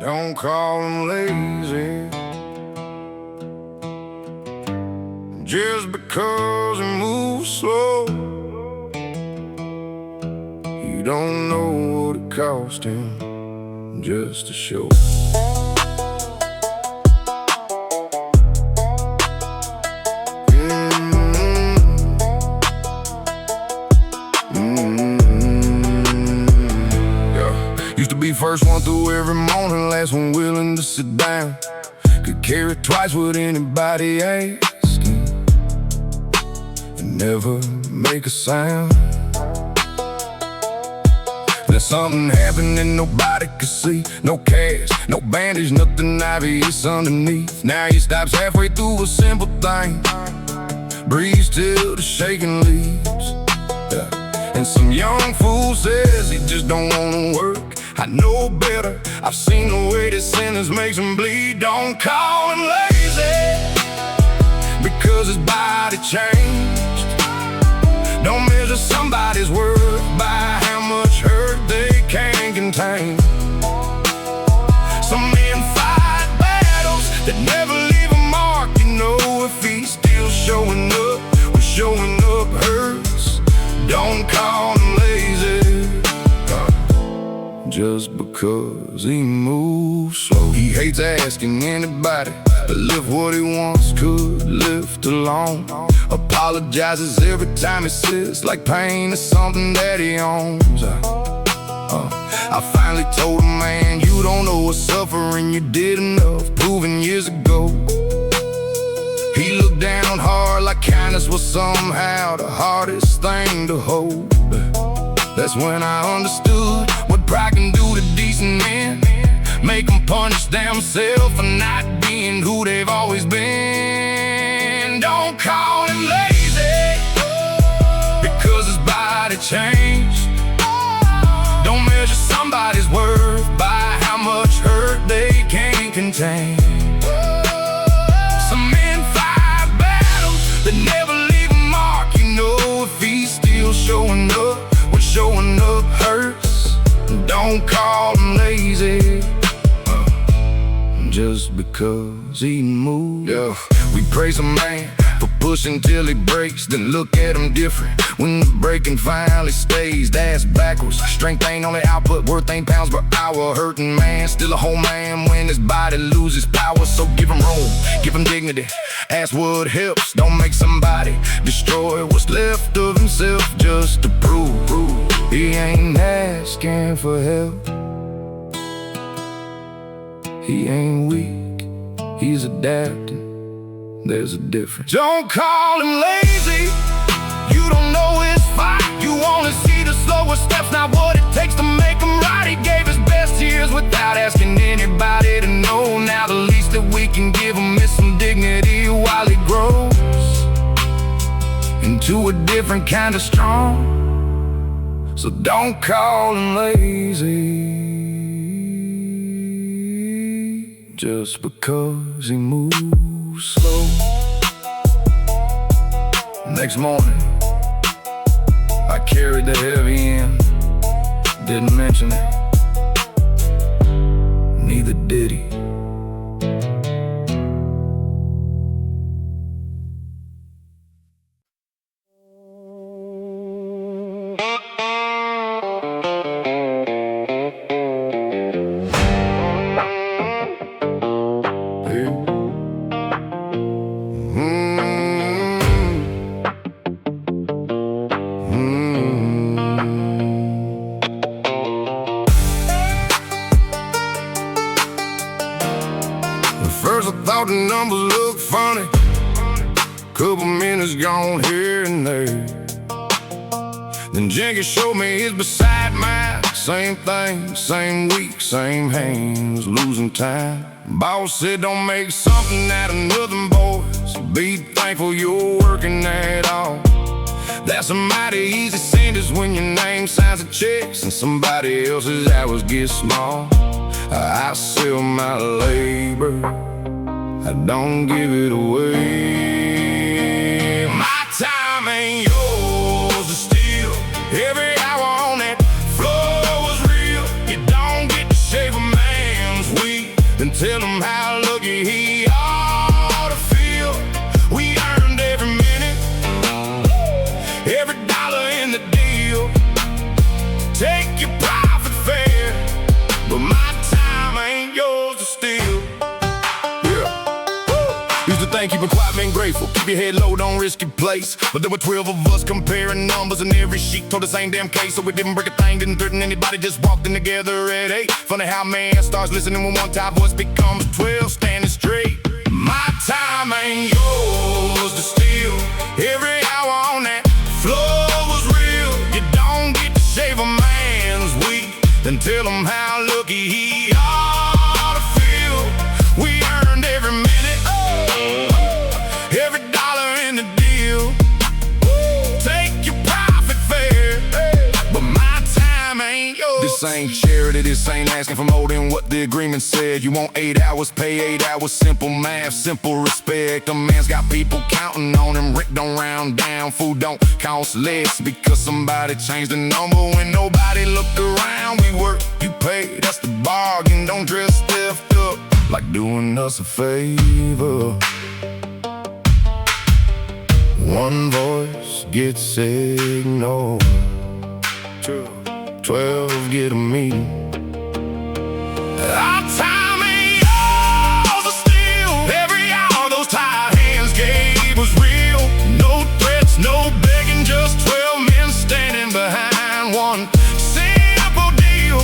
Don't call him lazy just because he moves slow. You don't know what it cost him just to show. Used to be first one through every morning, last one willing to sit down. Could carry twice what anybody asking and never make a sound. Then something happened and nobody could see. No cash, no bandage, nothing obvious underneath. Now he stops halfway through a simple thing, breathes till the shaking leaves. And some young fool says he just don't wanna work. I know better, I've seen the way this sentence makes him bleed. Don't call him lazy because his body changed. Don't measure somebody's worth by how much hurt they can contain. Some men fight battles that never leave a mark. You know, if he's still showing up when showing up hurts. Don't call him lazy just because he moves slow. He hates asking anybody to lift what he once could lift alone. Apologizes every time he sits, like pain is something that he owns. I finally told him, man, you don't know what suffering you did enough, proven years ago. He looked down hard like kindness was somehow the hardest thing to hold. That's when I understood what pride can do to decent men. Make them punish themselves for not being who they've always been. Don't call him lazy because his body changed. Don't measure somebody's worth by how much hurt they can contain. Some men fight battles that never leave a mark. You know, if he's still showing up when showing up hurts. Don't call him lazy just because he moves. Yeah. We praise a man for pushing till he breaks, then look at him different when the breaking finally stays. That's backwards. Strength ain't only output, worth ain't pounds per hour. Hurting man, still a whole man when his body loses power. So give him room, give him dignity, ask what helps. Don't make somebody destroy what's left of himself just to prove he ain't asking for help. He ain't weak, he's adapting. There's a difference. Don't call him lazy, you don't know his fight. You only see the slower steps, not what it takes to make him right. He gave his best years without asking anybody to know. Now the least that we can give him is some dignity while he grows into a different kind of strong. So don't call him lazy just because he moves slow. Next morning, I carried the heavy end. Didn't mention it, neither did he. First I thought the numbers looked funny, couple minutes gone here and there. Then Jennings showed me his beside mine. Same thing, same week, same hands, losing time. Boss said don't make something out of nothing, boys. Be thankful you're working at all. That's a mighty easy sentence when your name signs the checks and somebody else's hours get small. I sell my labor, I don't give it away. My time ain't yours to steal. Every hour on that floor was real. You don't get to shave a man's wheel. tell him how lucky he ought to feel. We earned every minute, every dollar in the deal. Take your profit fair, but my time ain't yours to steal. Used to think keeping quiet meant grateful. Keep your head low, don't risk your place. But there were 12 of us comparing numbers, and every sheet told the same damn case. So we didn't break a thing, didn't threaten anybody, just walked in together at 8. Funny how man starts listening when one top voice becomes 12, standing straight. My time ain't yours to steal. Every hour on that floor was real. You don't get to shave a man's week, then tell him how lucky he ought to feel. We earned every minute, every dollar in the deal. Take your profit fair, but my time ain't yours. This ain't charity, this ain't asking for more than what the agreement said. You want 8 hours, pay 8 hours, simple math, simple respect. A man's got people counting on him, rent don't round down, food don't cost less, because somebody changed the number when nobody looked around. We work, you pay, that's the bargain. Don't dress stiffed up like doing us a favor. One voice gets ignored, 12 get a meeting. Our time ain't yours to steal. Every hour those tired hands gave was real. No threats, no begging, just 12 men standing behind one simple deal.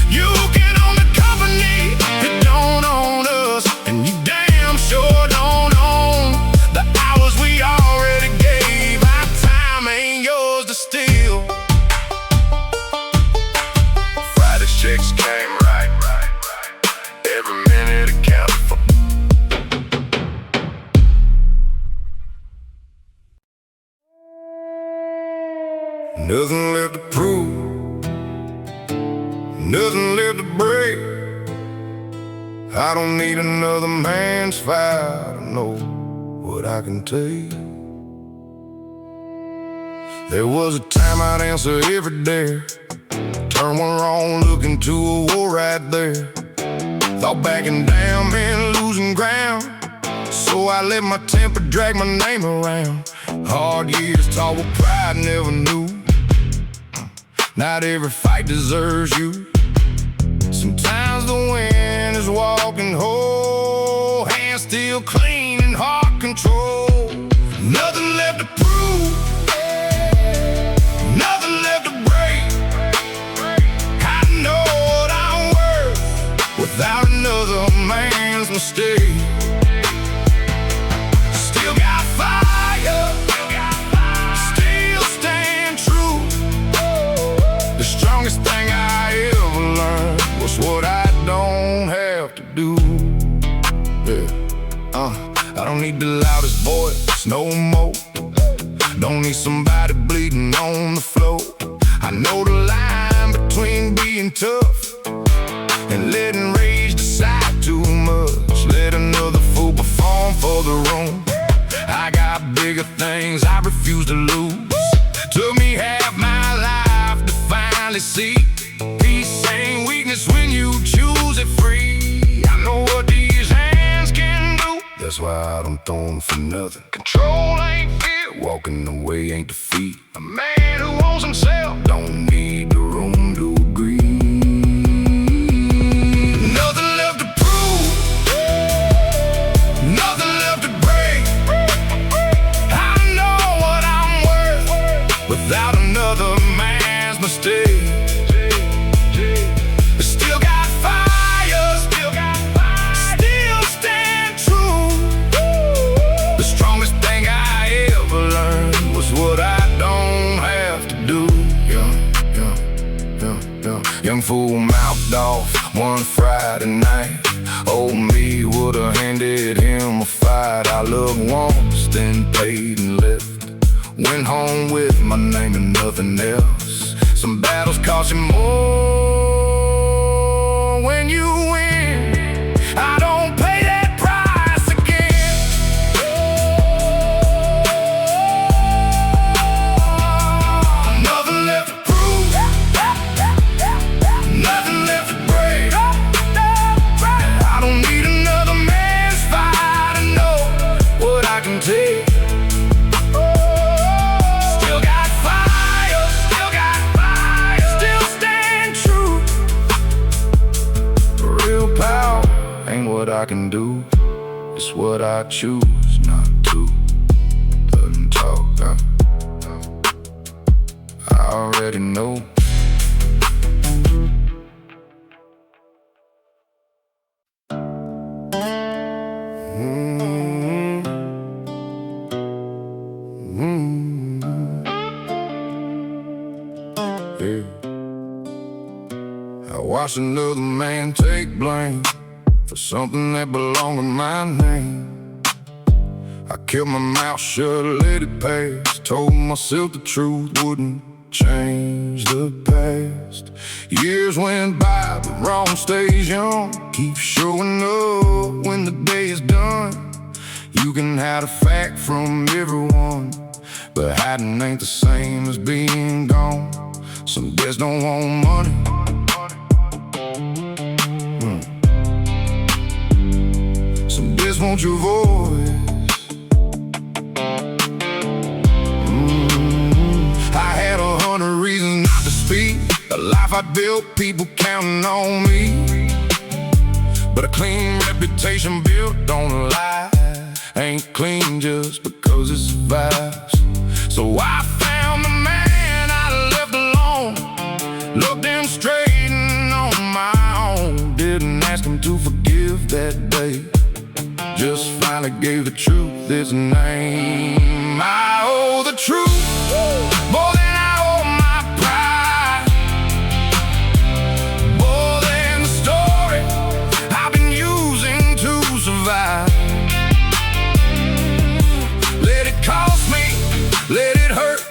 You can own the company, it don't own us, and you damn sure don't own the hours we already gave. Our time ain't yours to steal. Friday's checks came right. Every minute accounted for. Nothing left to prove, nothing left to break. I don't need another man's fire to know what I can take. There was a time I'd answer every dare, turn one wrong, look into a war right there. Thought backing down meant losing ground, so I let my temper drag my name around. Hard years taught what pride never knew. Not every fight deserves you. Sometimes the wind is walking whole, hands still clean and heart control. Nothing left to prove, nothing left to break. I know what I'm worth without another man's mistake. Still got fire, still stand true. The strongest thing I ever learned was what I don't have to do. I don't need the loudest voice no more. Don't need somebody bleeding on the floor. I know the line between being tough and letting rage decide too much. Let another fool perform for the room. I got bigger things I refuse to lose. Took me half my life to finally see peace ain't weakness when you choose it free. I know what these hands can do, that's why I don't throw them for nothing. Control ain't fear, walking away ain't defeat. A man who owns himself don't need the room to agree. Nothing left to prove, nothing left to break. I know what I'm worth without another man's mistake. Still got fire, still stand true. The strongest thing I ever learned was what I don't have to do. Young fool mouthed off one Friday night. Old me would've handed him a fight. I looked once, then paid and left. Went home with my name and nothing else. Some battles cost you more when you win. I don't pay that price again. Nothing left to prove, nothing left to break. I don't need I can do. It's what I choose not to. Doesn't talk, I already know. I watched another man take blame for something that belonged to my name. I kept my mouth shut, let it pass. Told myself the truth wouldn't change the past. Years went by, but wrong stays young. Keep showing up when the day is done. You can hide a fact from everyone, but hiding ain't the same as being gone. Some days don't want money. Some days want your voice. I had 100 reasons not to speak. The life I built, people counting on me. But a clean reputation built on a lie ain't clean just because it survives. So I found the man I left alone, looked him straight in on my own. Didn't ask him to forgive that day, just finally gave the truth its name. I owe the truth more than I owe my pride, more than the story I've been using to survive. Let it cost me, let it hurt,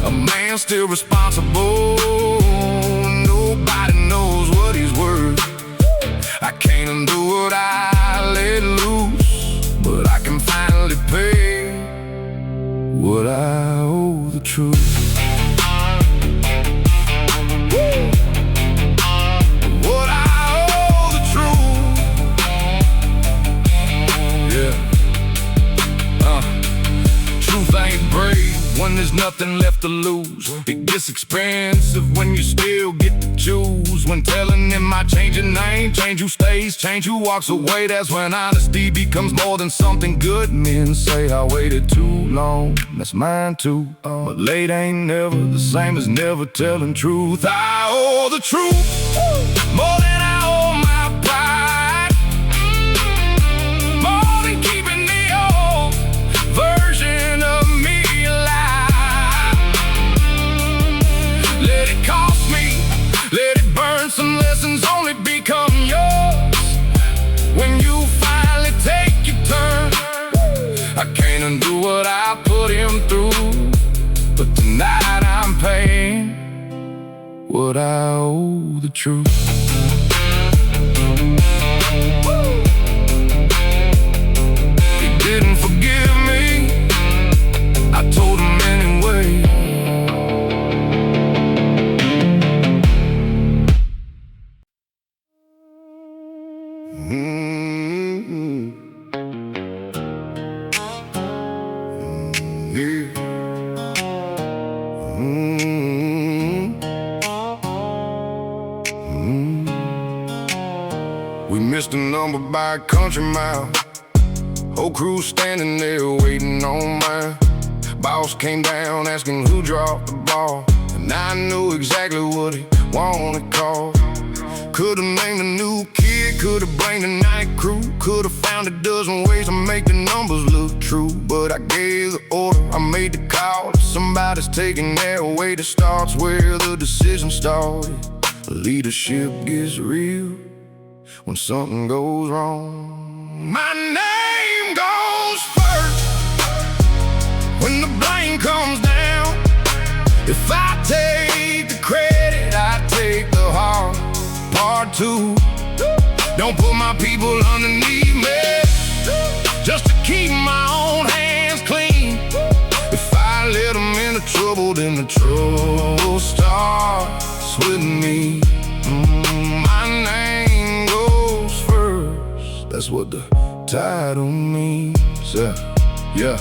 a man still responsible. Nobody knows what he's worth. I can't undo what I let loose, but I can finally pay what I owe the truth. What I owe the truth. Yeah. Truth ain't brave when there's nothing left to lose. It gets expensive when you still get to choose. When telling them I change your name, change who stays, change who walks away, that's when honesty becomes more than something good men say. I waited too long, that's mine too. But late ain't never the same as never telling truth. I owe the truth more than I owe my pride, more than keeping the old version of me alive. Let it cost me, let it burn. Some lessons only become yours when you finally take your turn. I can't undo what I put him through, but tonight I'm paying what I owe the truth. He didn't forgive me, I told him anyway. We missed a number by a country mile. Whole crew standing there waiting on mine. Boss came down asking who dropped the ball, and I knew exactly what he wanted called. Could've named a new kid, could've blamed the night crew, could've found a dozen ways to make the numbers look true. But I gave the order, I made the call. If somebody's taking their way, that starts where the decision started. Leadership gets real when something goes wrong. My name goes first when the blame comes down. If I take the credit, I take the hard part too. Don't put my people underneath me just to keep my own hands clean. If I let them into trouble, then the trouble starts with me. My name goes first, that's what the title means. Yeah.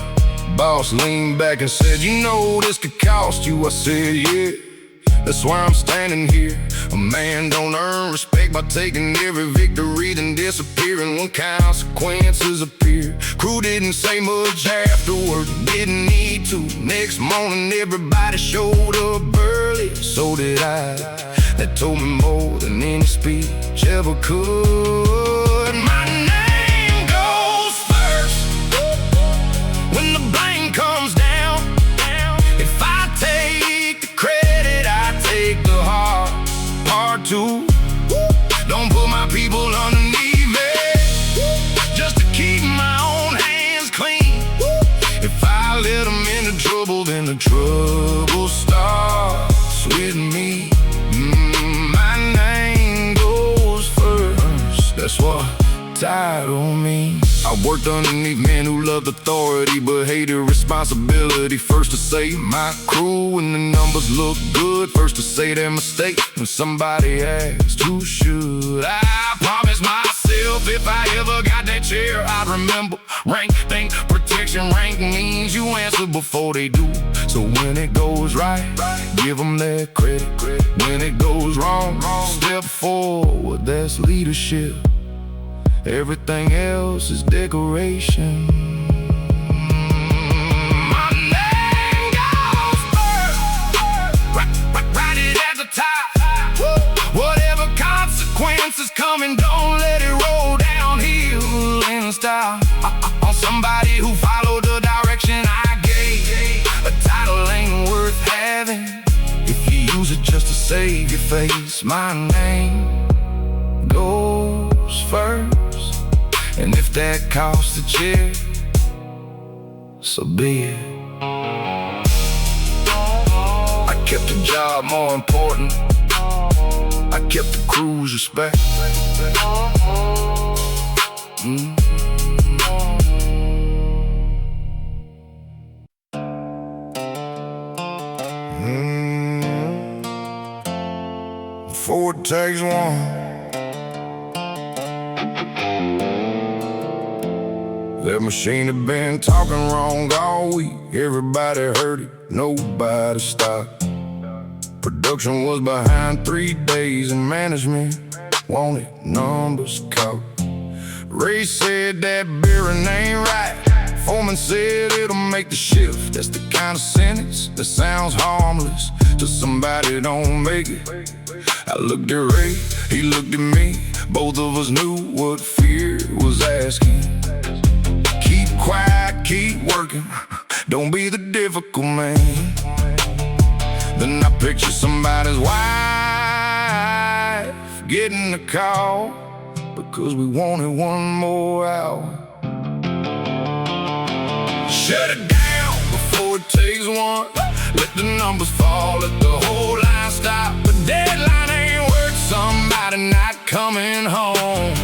Boss leaned back and said, you know this could cost you. I said, yeah. That's why I'm standing here. A man don't earn respect by taking every victory, then disappearing when consequences appear. Crew didn't say much afterward, didn't need to. Next morning everybody showed up early, so did I. That told me more than any speech ever could. My name goes first when the blame comes down. If I take the credit, I take the hard part too. Don't put my people underneath me, just to keep my own hands clean. If I let them into trouble, then the trouble starts with me. My name goes first, that's what title means. I worked underneath men who loved authority but hated responsibility. First to say my crew when the numbers look good, first to say their mistake when somebody asked who should. I promised myself if I ever got that chair, I'd remember rank, think, protection. Rank means you answer before they do. So when it goes right, give them their credit. When it goes wrong, step forward, that's leadership. Everything else is decoration. My name goes first, right it at the top. Whatever consequences coming, don't let it roll downhill in style. On somebody who followed the direction I gave. A title ain't worth having if you use it just to save your face. My name goes first, and if that costs a chair, so be it. I kept the job more important. I kept the crew's respect. Before it takes one, that machine had been talking wrong all week. Everybody heard it, nobody stopped. Production was behind 3 days and management wanted numbers caught. Ray said that bearing ain't right. Foreman said it'll make the shift. That's the kind of sentence that sounds harmless till somebody don't make it. I looked at Ray, he looked at me. Both of us knew what fear was asking. Keep quiet, keep working, don't be the difficult man. Then I picture somebody's wife getting a call because we wanted one more hour. Shut it down before it takes one. Let the numbers fall, let the whole line stop. The deadline ain't worth somebody not coming home.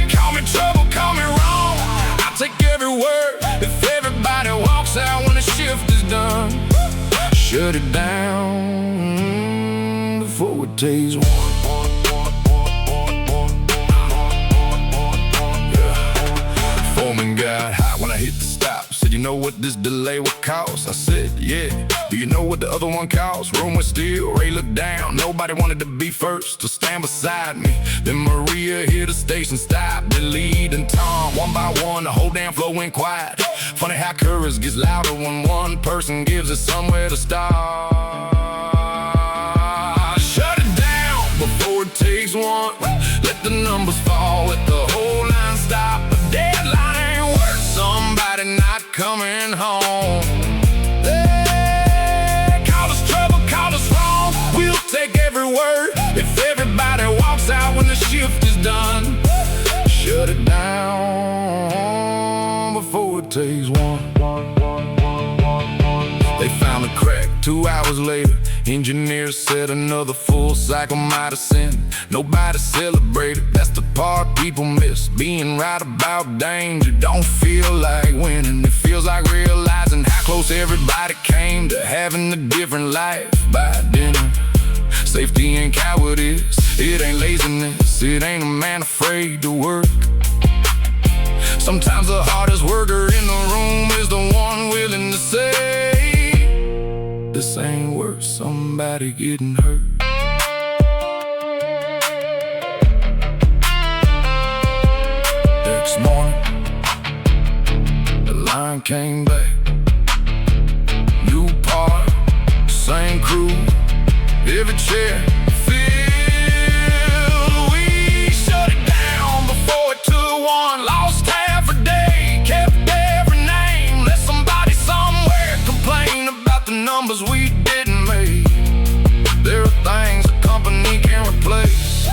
Call me trouble, call me wrong, I'll take every word if everybody walks out when the shift is done. Shut it down before it takes one. Foreman got hot when I hit the stop. Said, you know what this delay would cost? I said, yeah. Do you know what the other one cost? Room was still, Ray looked down. Nobody wanted to be first to stand beside me. Then Maria hit the station stop. Then Lead and Tom, one by one, the whole damn floor went quiet. Funny how courage gets louder when one person gives it somewhere to start. Shut it down before it takes one. Let the numbers fall, let the whole line stop. A deadline ain't worth somebody not coming home. Hey, call us trouble, call us wrong, we'll take every word if everybody walks out when the shift is done. Shut it down before it takes one. They found a crack 2 hours later. Engineers said another full cycle might have sent. Nobody celebrated, that's the part people miss. Being right about danger don't feel like winning. It feels like realizing how close everybody came to having a different life by dinner. Safety ain't cowardice, it ain't laziness. It ain't a man afraid to work. Sometimes the hardest worker in the room is the one willing to say, this ain't work. somebody getting hurt. Next morning, the line came back. New part, same crew, every chair filled. We shut it down before it took one. Lost half a day, kept every name. Let somebody somewhere complain about the numbers we didn't make. There are things a company can't replace.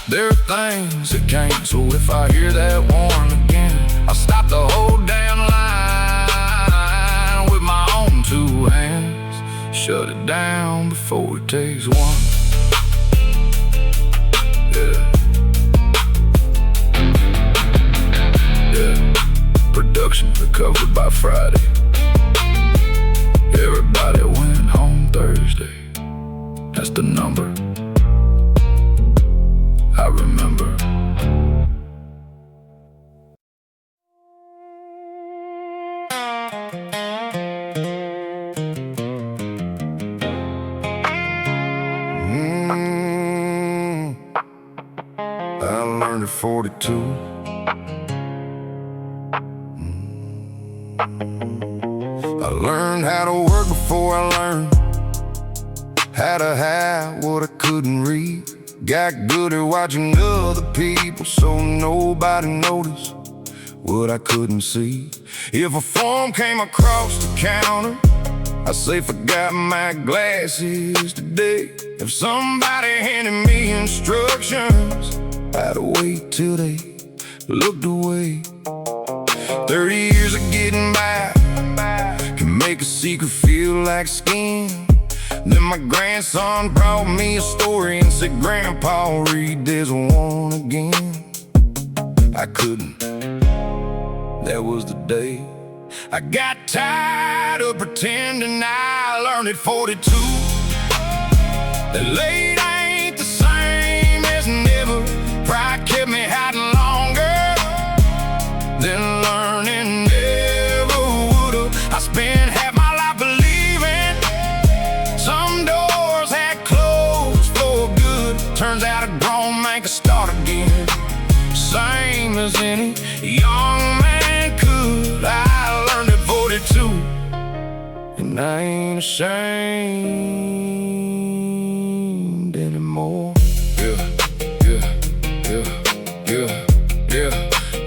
There are things that can't. So if I hear that horn again, I'll stop the whole damn line with my own two hands. Shut it down before it takes one. Yeah. Yeah. Production recovered by Friday. Everybody went home Thursday. That's the number I remember. I learned at 42. I learned how to work before I learned how to have what I couldn't read. Got good at watching other people so nobody noticed what I couldn't see. If a form came across the counter, I say forgot my glasses today. If somebody handed me instructions, I'd wait till they looked away. 30 years of getting by can make a secret feel like skin. Then my grandson brought me a story and said, Grandpa, read this one again. I couldn't. That was the day I got tired of pretending. I learned at 42 that late ain't the same as never. Pride kept me hiding longer than learning never would've. I spent half my life believing some doors had closed for good. Turns out a grown man can start again, same as any young man could. I learned at 42, and I ain't ashamed anymore.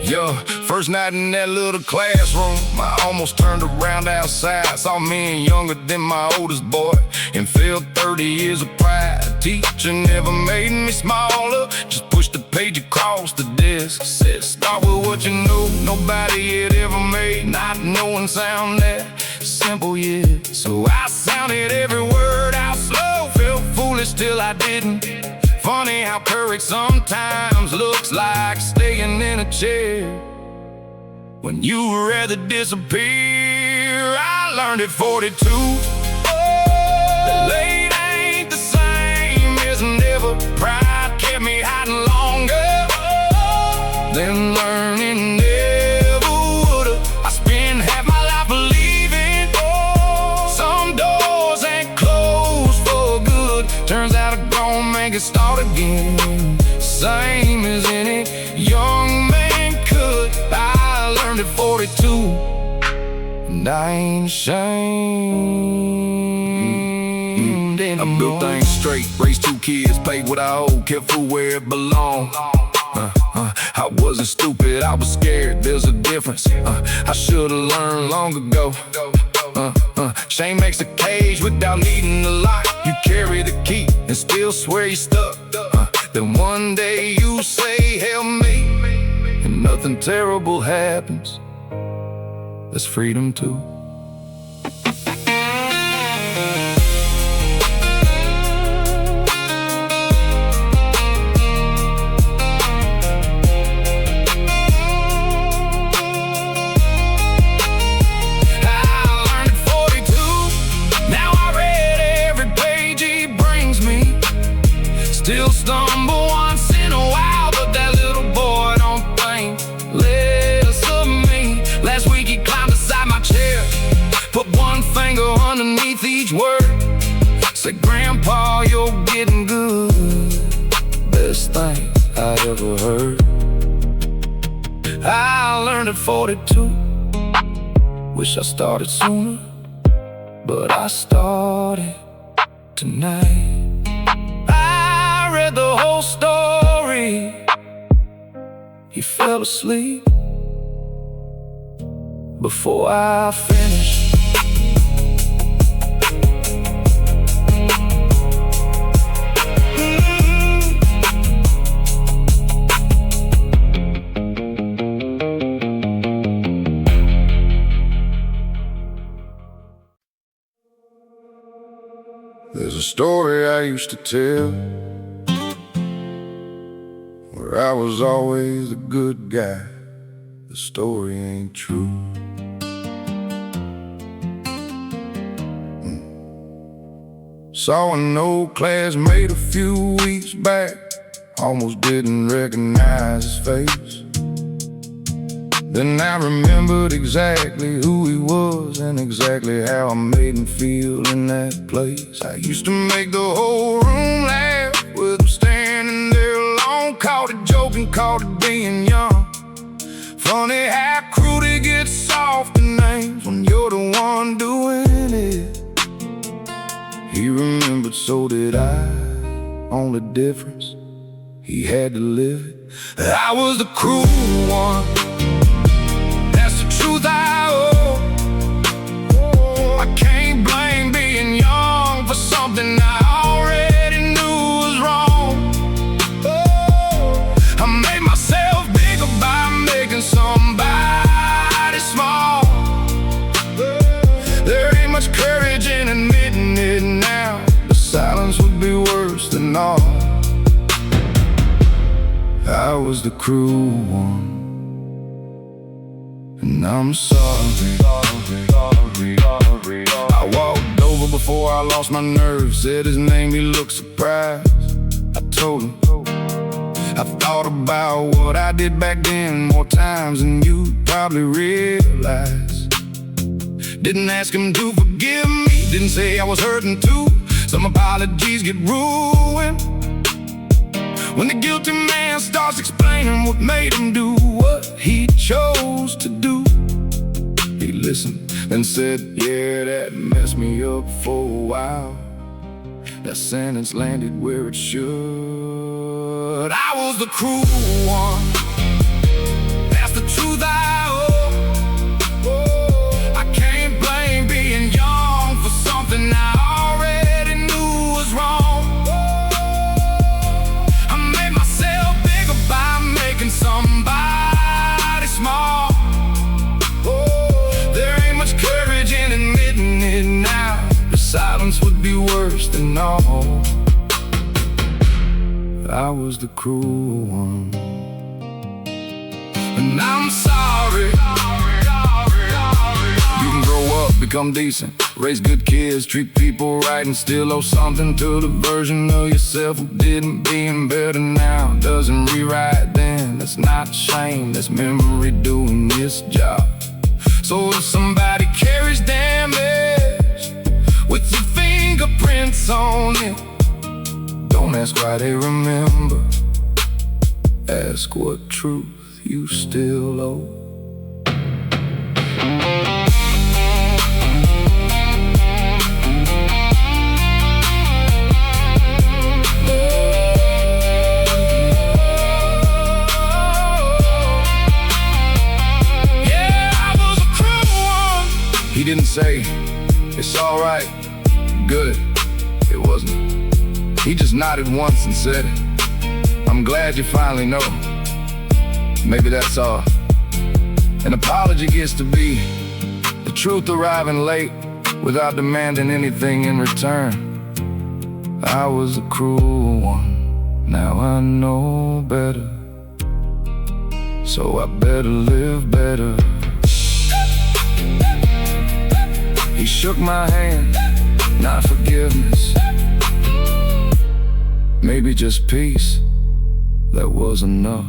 Yeah. First night in that little classroom, I almost turned around outside. Saw me younger than my oldest boy and felt 30 years of pride. Teacher never made me smaller, just pushed the page across the desk. Said start with what you know, nobody had ever made. Not knowing sound that simple yet. So I sounded every word out slow, felt foolish till I didn't. Funny how courage sometimes looks like staying in a chair when you would rather disappear. I learned at 42 that late ain't the same as never. Pride kept me hiding longer than learning never would've. I spent half my life believing some doors ain't closed for good. Turns out a grown man can start again, same as any young man could. I learned at 42, and I ain't ashamed anymore. I built things straight, raised 2 kids, paid what I owed, kept food where it belonged. I wasn't stupid, I was scared, there's a difference. I should've learned long ago. Shame makes a cage without needing a lock. You carry the key and still swear you're stuck. Then one day you say help me, and nothing terrible happens. That's freedom too. Still stumble once in a while, but that little boy don't think less of me. Last week he climbed beside my chair, ever heard. I learned at 42. Wish I started sooner, but I started tonight. I read the whole story. He fell asleep before I finished. There's a story I used to tell, where I was always the good guy. The story ain't true. Saw an old classmate a few weeks back, almost didn't recognize his face. Then I remembered exactly who he was and exactly how I made him feel in that place. I used to make the whole room laugh with him standing there alone. Called it joking, called it being young. Funny how crude it gets soft in names when you're the one doing it. He remembered, so did I. Only difference, he had to live it. I was the cruel one. Truth I owe. I can't blame being young for something I already knew was wrong. I made myself bigger by making somebody small. There ain't much courage in admitting it now. The silence would be worse than all. I was the cruel one, and I'm sorry. I walked over before I lost my nerve. Said his name, he looked surprised. I told him I thought about what I did back then more times than you'd probably realize. Didn't ask him to forgive me, didn't say I was hurting too. Some apologies get ruined when the guilty man starts explaining what made him do what he chose to do. He listened and said, yeah, that messed me up for a while. That sentence landed where it should. I was the cruel one. That's the truth I owe. I can't blame being young for something I already knew was wrong. I made myself bigger by making somebody small. There ain't much courage in admitting it now. The silence would be worse than all. I was the cruel one, and I'm sorry. You can grow up, become decent, raise good kids, treat people right, and still owe something to the version of yourself who didn't. Being better now doesn't rewrite then. That's not shame, that's memory doing its job. So if somebody carries damage with your fingerprints on it, don't ask why they remember. Ask what truth you still owe. He didn't say, it's alright, good, it wasn't. He just nodded once and said, I'm glad you finally know. Maybe that's all. An apology gets to be the truth arriving late without demanding anything in return. I was the cruel one, now I know better. So I better live better. He shook my hand, not forgiveness, maybe just peace, that was enough.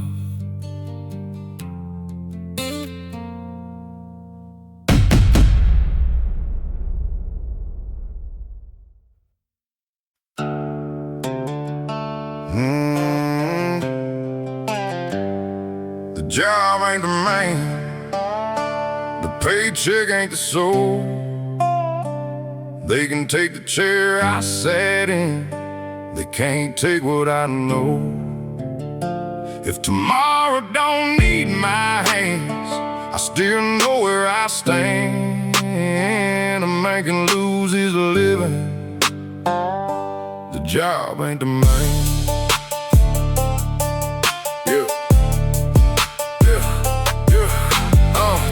job ain't the man, the paycheck ain't the soul. They can take the chair I sat in, they can't take what I know. If tomorrow don't need my hands, I still know where I stand. A man can lose his living, the job ain't the man.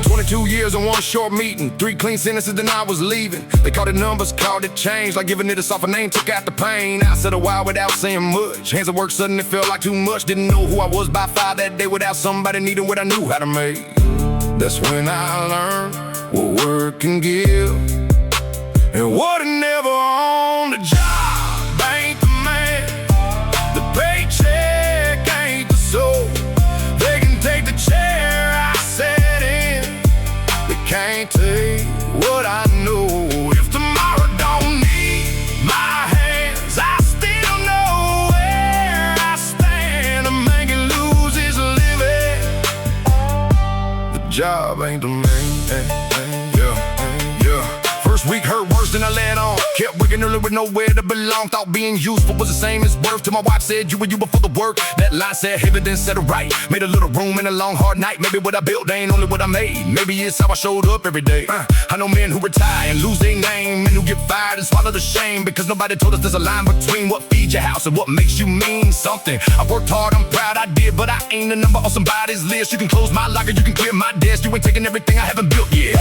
22 years in one short meeting, 3 clean sentences, then I was leaving. They called it numbers, called it change, like giving it a softer name, took out the pain. I said a while without saying much, hands at work suddenly felt like too much. Didn't know who I was by 5 that day without somebody needing what I knew how to make. That's when I learned what work can give, and what it never on the job ain't the man, the paycheck ain't the soul. They can take the chair I sat in, they can't take what I know. If tomorrow don't need my hands, I still know where I stand. A man can lose his living, the job ain't the man. First week hurt worse than I let on. Kept working early with nowhere to belong. Thought being useful was the same as worth. Till my wife said you were you before the work. That line said heavy, then said it right. Made a little room in a long hard night. Maybe what I built ain't only what I made. Maybe it's how I showed up every day. I know men who retire and lose their name, men who get fired and swallow the shame, because nobody told us there's a line between what feeds your house and what makes you mean something. I worked hard, I'm proud I did, but I ain't a number on somebody's list. You can close my locker, you can clear my desk, you ain't taking everything I haven't built yet.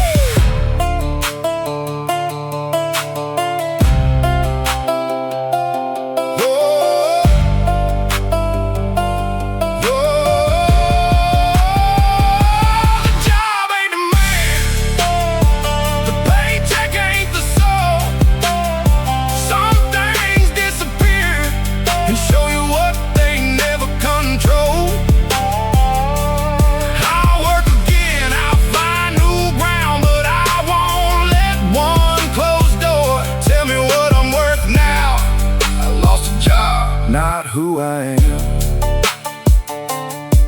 Not who I am.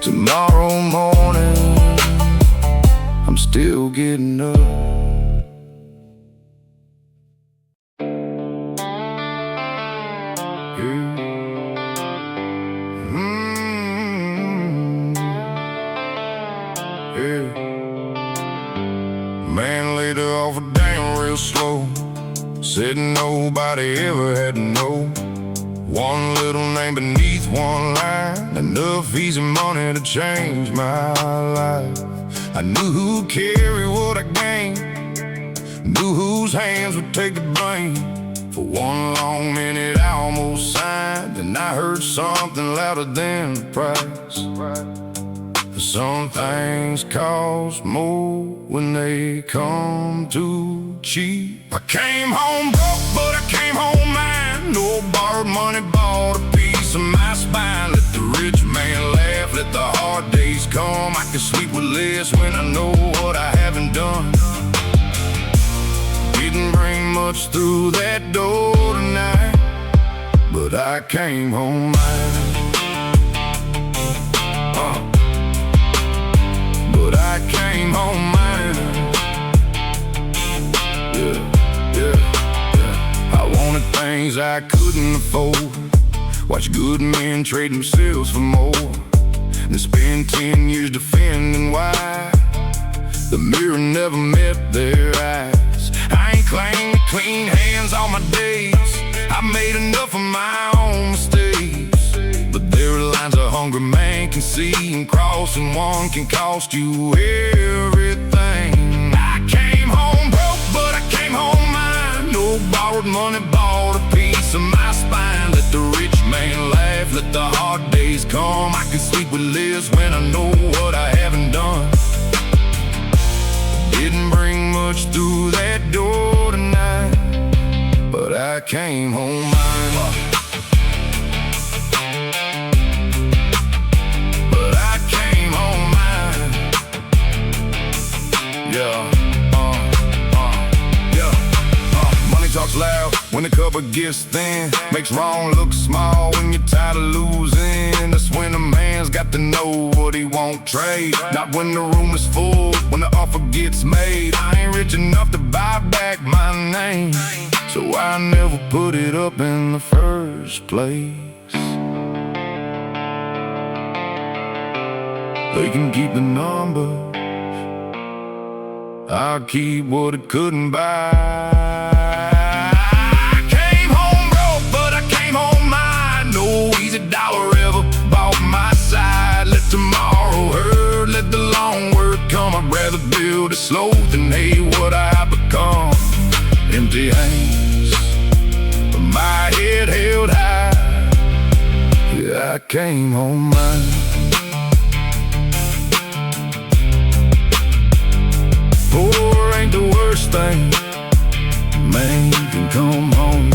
Tomorrow morning, I'm still getting up. Man laid her off a damn real slow, said nobody ever had to know. One little name beneath one line, enough easy money to change my life. I knew who'd carry what I gained, knew whose hands would take the blame. For one long minute I almost signed, then I heard something louder than the price. Some things cost more when they come too cheap. I came home broke, but I came home mine. No borrowed money bought a piece of my spine. Let the rich man laugh, let the hard days come. I can sleep with less when I know what I haven't done. Didn't bring much through that door tonight, but I came home mine. But I came home mine. I wanted things I couldn't afford, watch good men trade themselves for more, then spend 10 years defending why the mirror never met their eyes. I ain't claimed clean hands all my days, I made enough of my own mistakes, but there are lines a hungry man can see, and crossing one can cost you everything. I came home broke, but I came home mine. No borrowed money bought a piece of my spine. Let the rich man laugh, let the hard days come. I can sleep with less when I know what I haven't done. Didn't bring much through that door tonight, but I came home mine. But I came home mine. Money talks loud when the cupboard gets thin, makes wrong look small when you're tired of losing. That's when a man's got to know what he wants trade. Not when the room is full, when the offer gets made. I ain't rich enough to buy back my name, so I never put it up in the first place. They can keep the numbers, I'll keep what it couldn't buy. I came home broke, but I came home mine. No easy dollar ever bought my side. Let tomorrow hurt, let the long word come. I'd rather build it slow than hate what I become. Empty hands, but my head held high. Yeah, I came home mine. Poor ain't the worst thing, man, you can come home.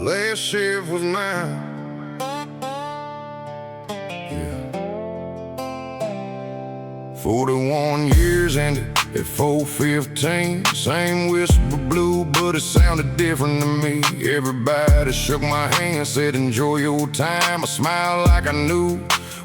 Last shift was mine. 41 years ended at 4:15. Same whisper blue, but it sounded different to me. Everybody shook my hand, said enjoy your time. I smiled like I knew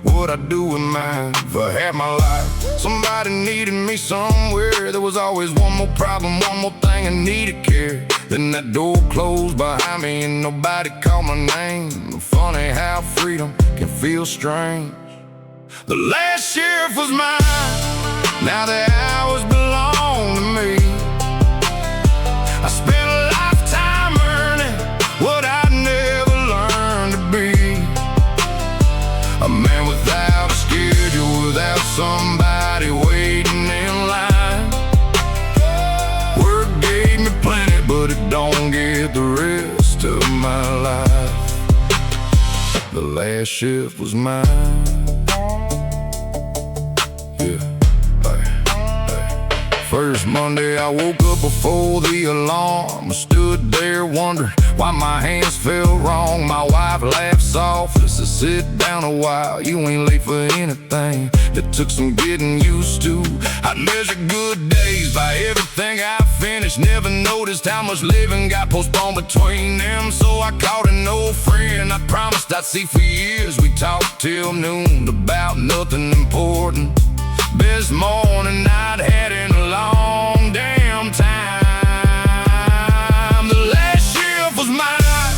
what I'd do with mine. For half my life, somebody needed me somewhere. There was always one more problem, one more thing I needed care. Then that door closed behind me and nobody called my name. Funny how freedom can feel strange. The last shift was mine, now the hours belong to me. I spent a lifetime earning what I never learned to be. A man without a schedule, without somebody waiting in line. Work gave me plenty, but it don't get the rest of my life. The last shift was mine. First Monday I woke up before the alarm. I stood there wondering why my hands felt wrong. My wife laughed softly, said sit down a while, you ain't late for anything. It took some getting used to. I'd measure good days by everything I finished. Never noticed how much living got postponed between them. So I called an old friend I promised I'd see for years. We talked till noon about nothing important. Best morning I'd had in a long damn time. The last shift was mine,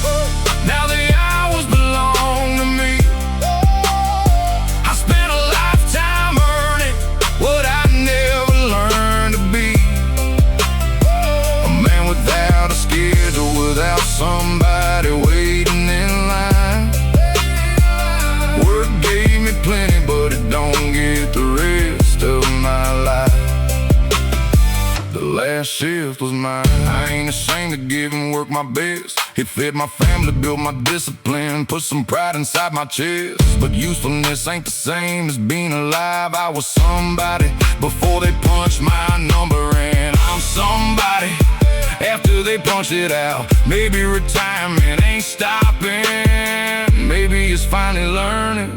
now the hours belong to me. I spent a lifetime earning what I never learned to be. A man without a schedule, without somebody waiting in line. Work gave me plenty, but it don't get the rest of my life. The last shift was mine. I ain't ashamed to give and work my best. It fed my family, built my discipline, put some pride inside my chest. But usefulness ain't the same as being alive. I was somebody before they punched my number in. I'm somebody after they punch it out. Maybe retirement ain't stopping. Maybe it's finally learning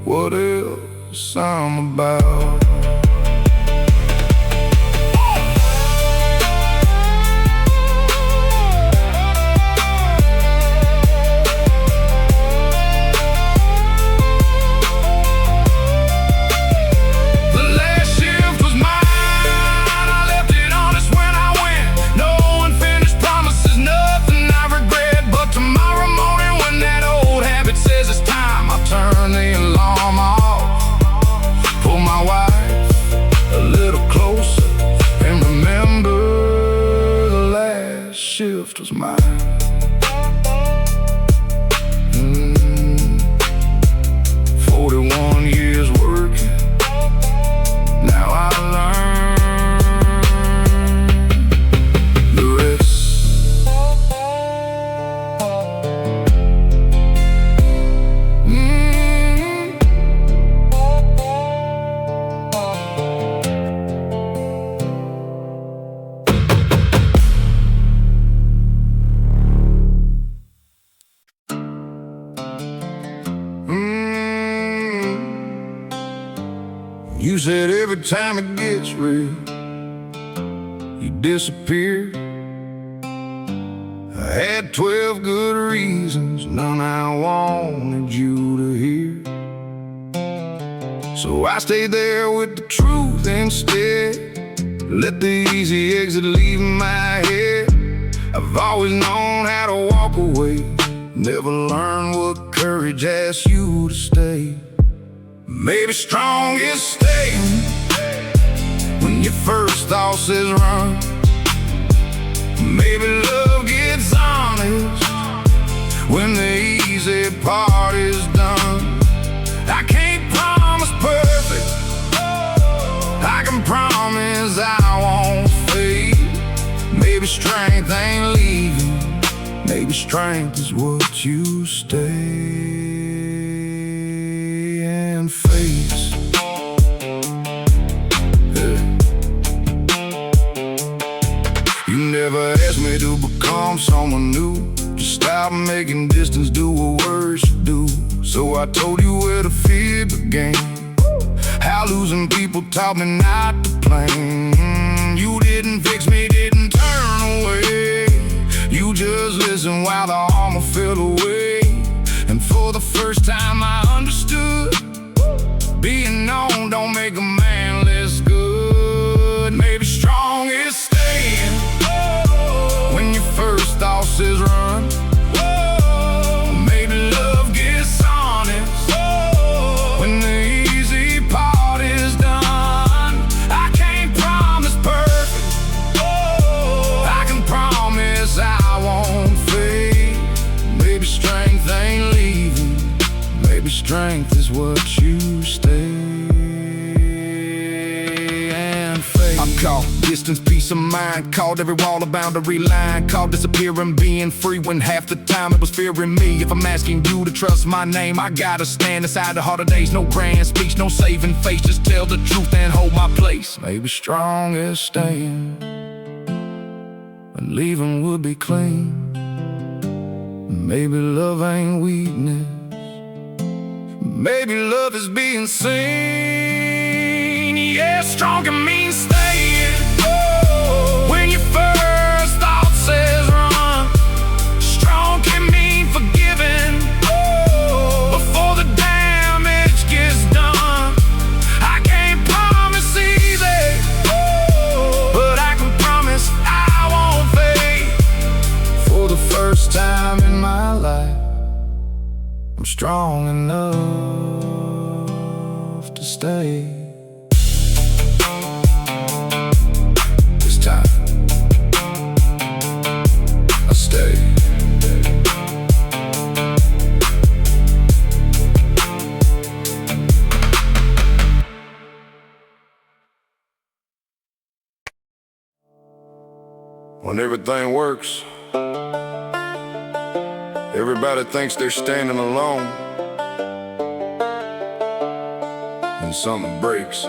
what else I'm about. Turn the alarm off, pull my wife You said every time it gets real, you disappear. I had 12 good reasons, none I wanted you to hear. So I stayed there with the truth instead. Let the easy exit leave my head. I've always known how to walk away, never learned what courage asks you to stay. Maybe strong is staying when your first thought says run. Maybe love gets honest when the easy part is done. I can't promise perfect, I can promise I won't fade. Maybe strength ain't leaving, maybe strength is what you stay and face. You never asked me to become someone new, just stop making distance do what words should do. So I told you where the fear began, how losing people taught me not to plan. You didn't fix me, didn't turn away, you just listened while the armor fell away. And for the first time I understood, being known don't make a man less good. Maybe strong is staying when your first thought says run. Maybe love gets honest when the easy part is done. I can't promise perfect, I can promise I won't fade. Maybe strength ain't leaving, maybe strength is what you stay and fade. I'm caught, distance, peace of mind, called every wall a boundary line, called disappearing, being free when half the time it was fearing me. If I'm asking you to trust my name, I gotta stand aside the harder days. No grand speech, no saving face, just tell the truth and hold my place. Maybe strong is staying and leaving would be clean. Maybe love ain't weakness, maybe love is being seen. Yeah, strong can mean staying when your first thought says run. Strong can mean forgiving before the damage gets done. I can't promise easy, but I can promise I won't fade. For the first time in my life, I'm strong enough to stay. This time, I stay. When everything works, everybody thinks they're standing alone, and something breaks.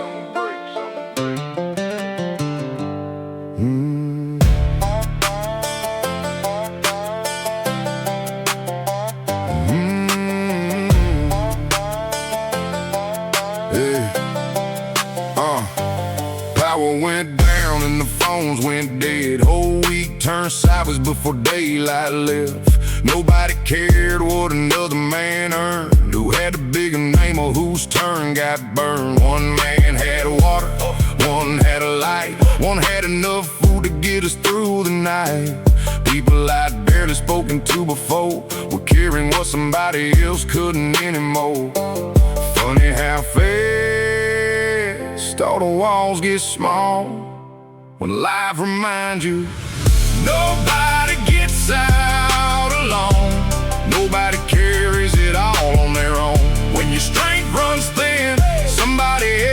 Power went down and the phones went dead. Whole week turned sideways before daylight left. Nobody cared what another man earned, who had a bigger name or whose turn got burned. One man had water, one had a light, one had enough food to get us through the night. People I'd barely spoken to before were carrying what somebody else couldn't anymore. Funny how fast all the walls get small when life reminds you nobody gets out alone, nobody carries it all on their own. When your strength runs thin, somebody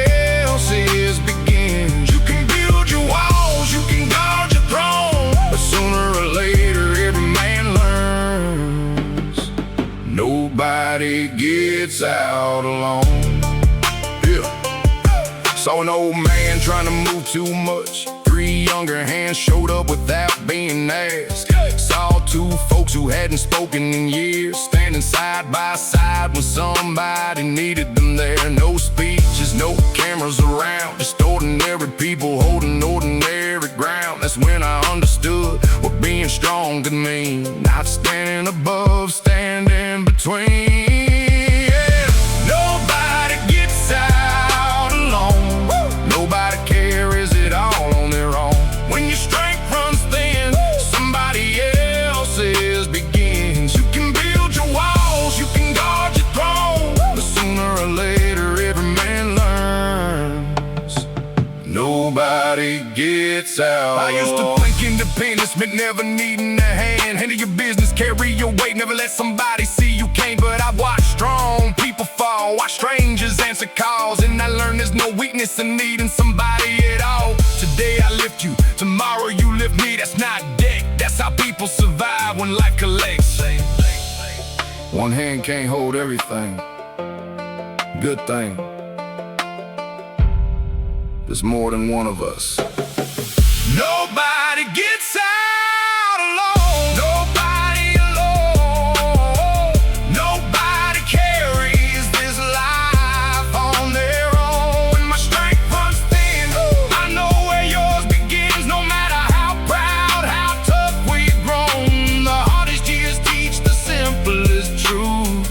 else's begins. You can build your walls, you can guard your throne, but sooner or later every man learns nobody gets out alone. Saw an old man trying to move too much. Three younger hands showed up without being asked. Saw two folks who hadn't spoken in years standing side by side when somebody needed them there. No speeches, witnesses, no cameras around, just ordinary people holding ordinary ground. That's when I understood what being strong could mean. Not standing above, standing between. Yeah. Nobody gets out alone. Nobody carries it all on their own. When your strength runs thin, somebody else's begins. You can build your walls, you can guard your throne, but sooner or later every man learns. Nobody gets out. I used to think independence meant never needing a hand. Handle your business, carry your weight, never let somebody see you can't. But I watched strong people fall, watch strangers answer calls, and I learned there's no weakness in needing somebody at all. Today I lift you, tomorrow you lift me. That's not deck, that's how people survive when life collects. One hand can't hold everything. Good thing there's more than one of us. Nobody gets out alone. Nobody alone. Nobody carries this life on their own. When my strength runs thin, I know where yours begins. No matter how proud, how tough we've grown, the hardest years teach the simplest truth.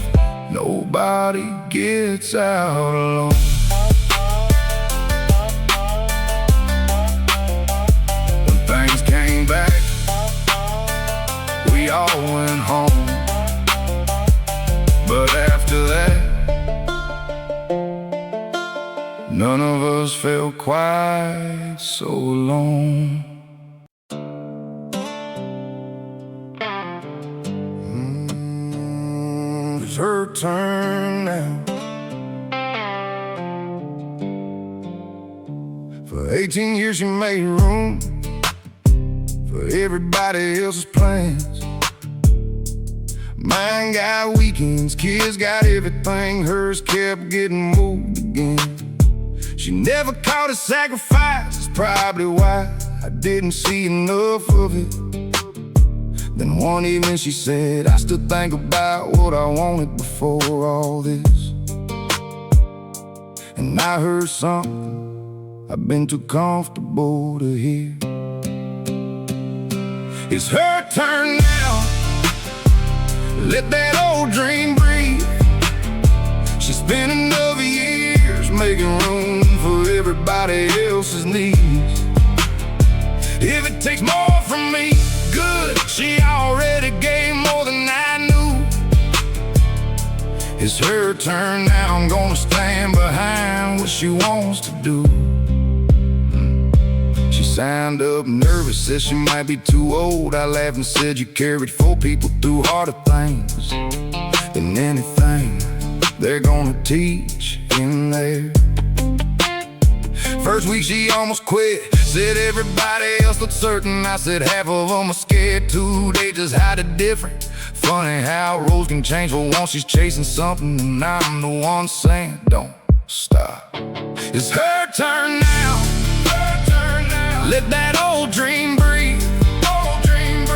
Nobody gets out alone. We all went home, but after that, none of us felt quite so alone. It's her turn now. For 18 years she made room for everybody else's plans. Mine got weekends, kids got everything. Hers kept getting moved again. She never called it sacrifice, that's probably why I didn't see enough of it. Then one evening she said, I still think about what I wanted before all this. And I heard something I've been too comfortable to hear. It's her turn now. Let that old dream breathe. She spent enough years making room for everybody else's needs. If it takes more from me, good. She already gave more than I knew. It's her turn now. I'm gonna stand behind what she wants to do. She signed up nervous, said she might be too old. I laughed and said, you carried 4 people through harder things than anything they're gonna teach in there. First week she almost quit, said everybody else looked certain. I said half of them are scared too, they just hide it different. Funny how roads can change for once she's chasing something, and I'm the one saying don't stop. It's her turn now. Let that old dream breathe.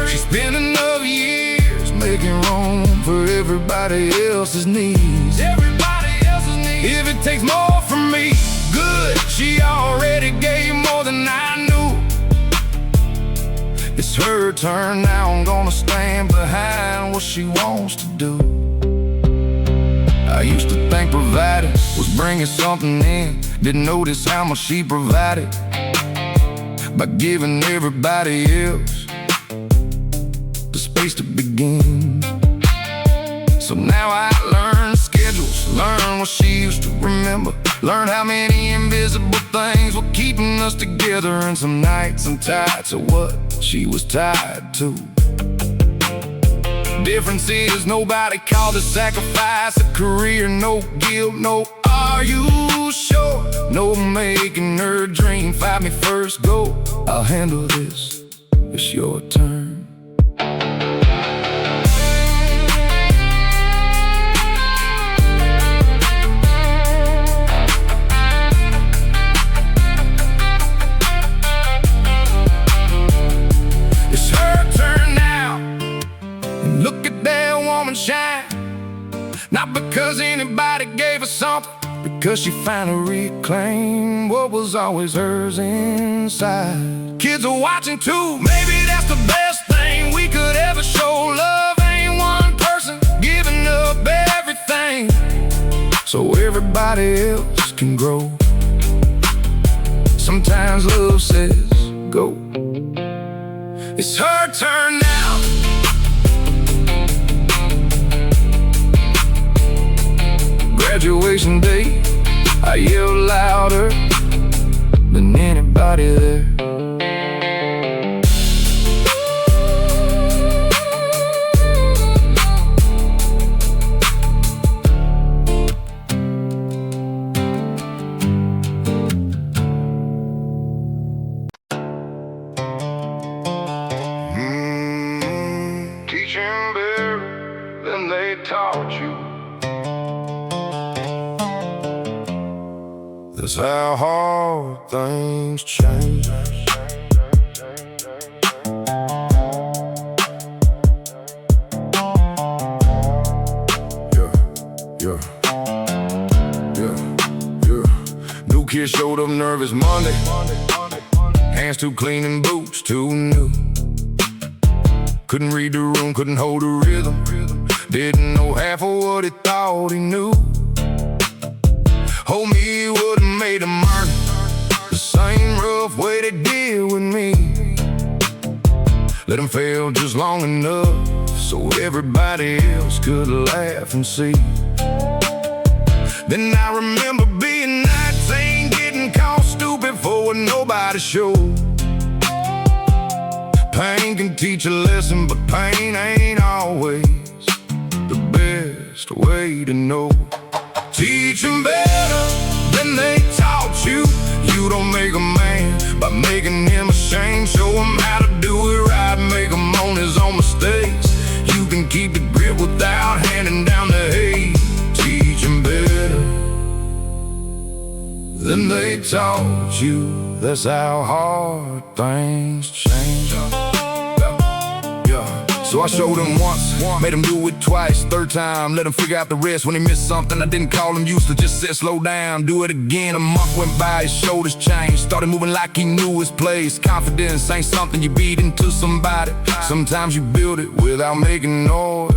She spent enough years making room for everybody else's needs. If it takes more from me, good. She already gave more than I knew. It's her turn now. I'm gonna stand behind what she wants to do. I used to think providing was bringing something in. Didn't notice how much she provided by giving everybody else the space to begin. So now I learn schedules, learn what she used to remember, learn how many invisible things were keeping us together. And some nights I'm tied to what she was tied to. Difference is nobody called it sacrifice, a career, no guilt, no are you sure? No making her dream, find me first, go. I'll handle this, it's your turn. It's her turn now, and look at that woman shine. Not because anybody gave her something, because she finally reclaimed what was always hers inside. Kids are watching too, maybe that's the best thing we could ever show. Love ain't one person giving up everything, so everybody else can grow. Sometimes love says go. It's her turn now. Graduation day, I yelled louder than anybody there. Teaching better than they taught you. That's how hard things change. New kid showed up nervous Monday. Hands too clean and boots too new. Couldn't read the room, couldn't hold a rhythm. Didn't know half of what he thought he knew. Homie, he would've made him earn the same rough way they did with me. Let him fail just long enough so everybody else could laugh and see. Then I remember being 19, getting caught stupid for what nobody showed. Pain can teach a lesson, but pain ain't always the best way to know. Teach him better than they taught you. You don't make a man by making him ashamed. Show him how to do it right, make him own his own mistakes. You can keep the grip without handing down the hate. Teach him better than they taught you. That's how hard things change. So I showed him once, made him do it twice. Third time, let him figure out the rest. When he missed something, I didn't call him useless, just said slow down, do it again. A month went by, his shoulders changed, started moving like he knew his place. Confidence ain't something you beat into somebody. Sometimes you build it without making noise.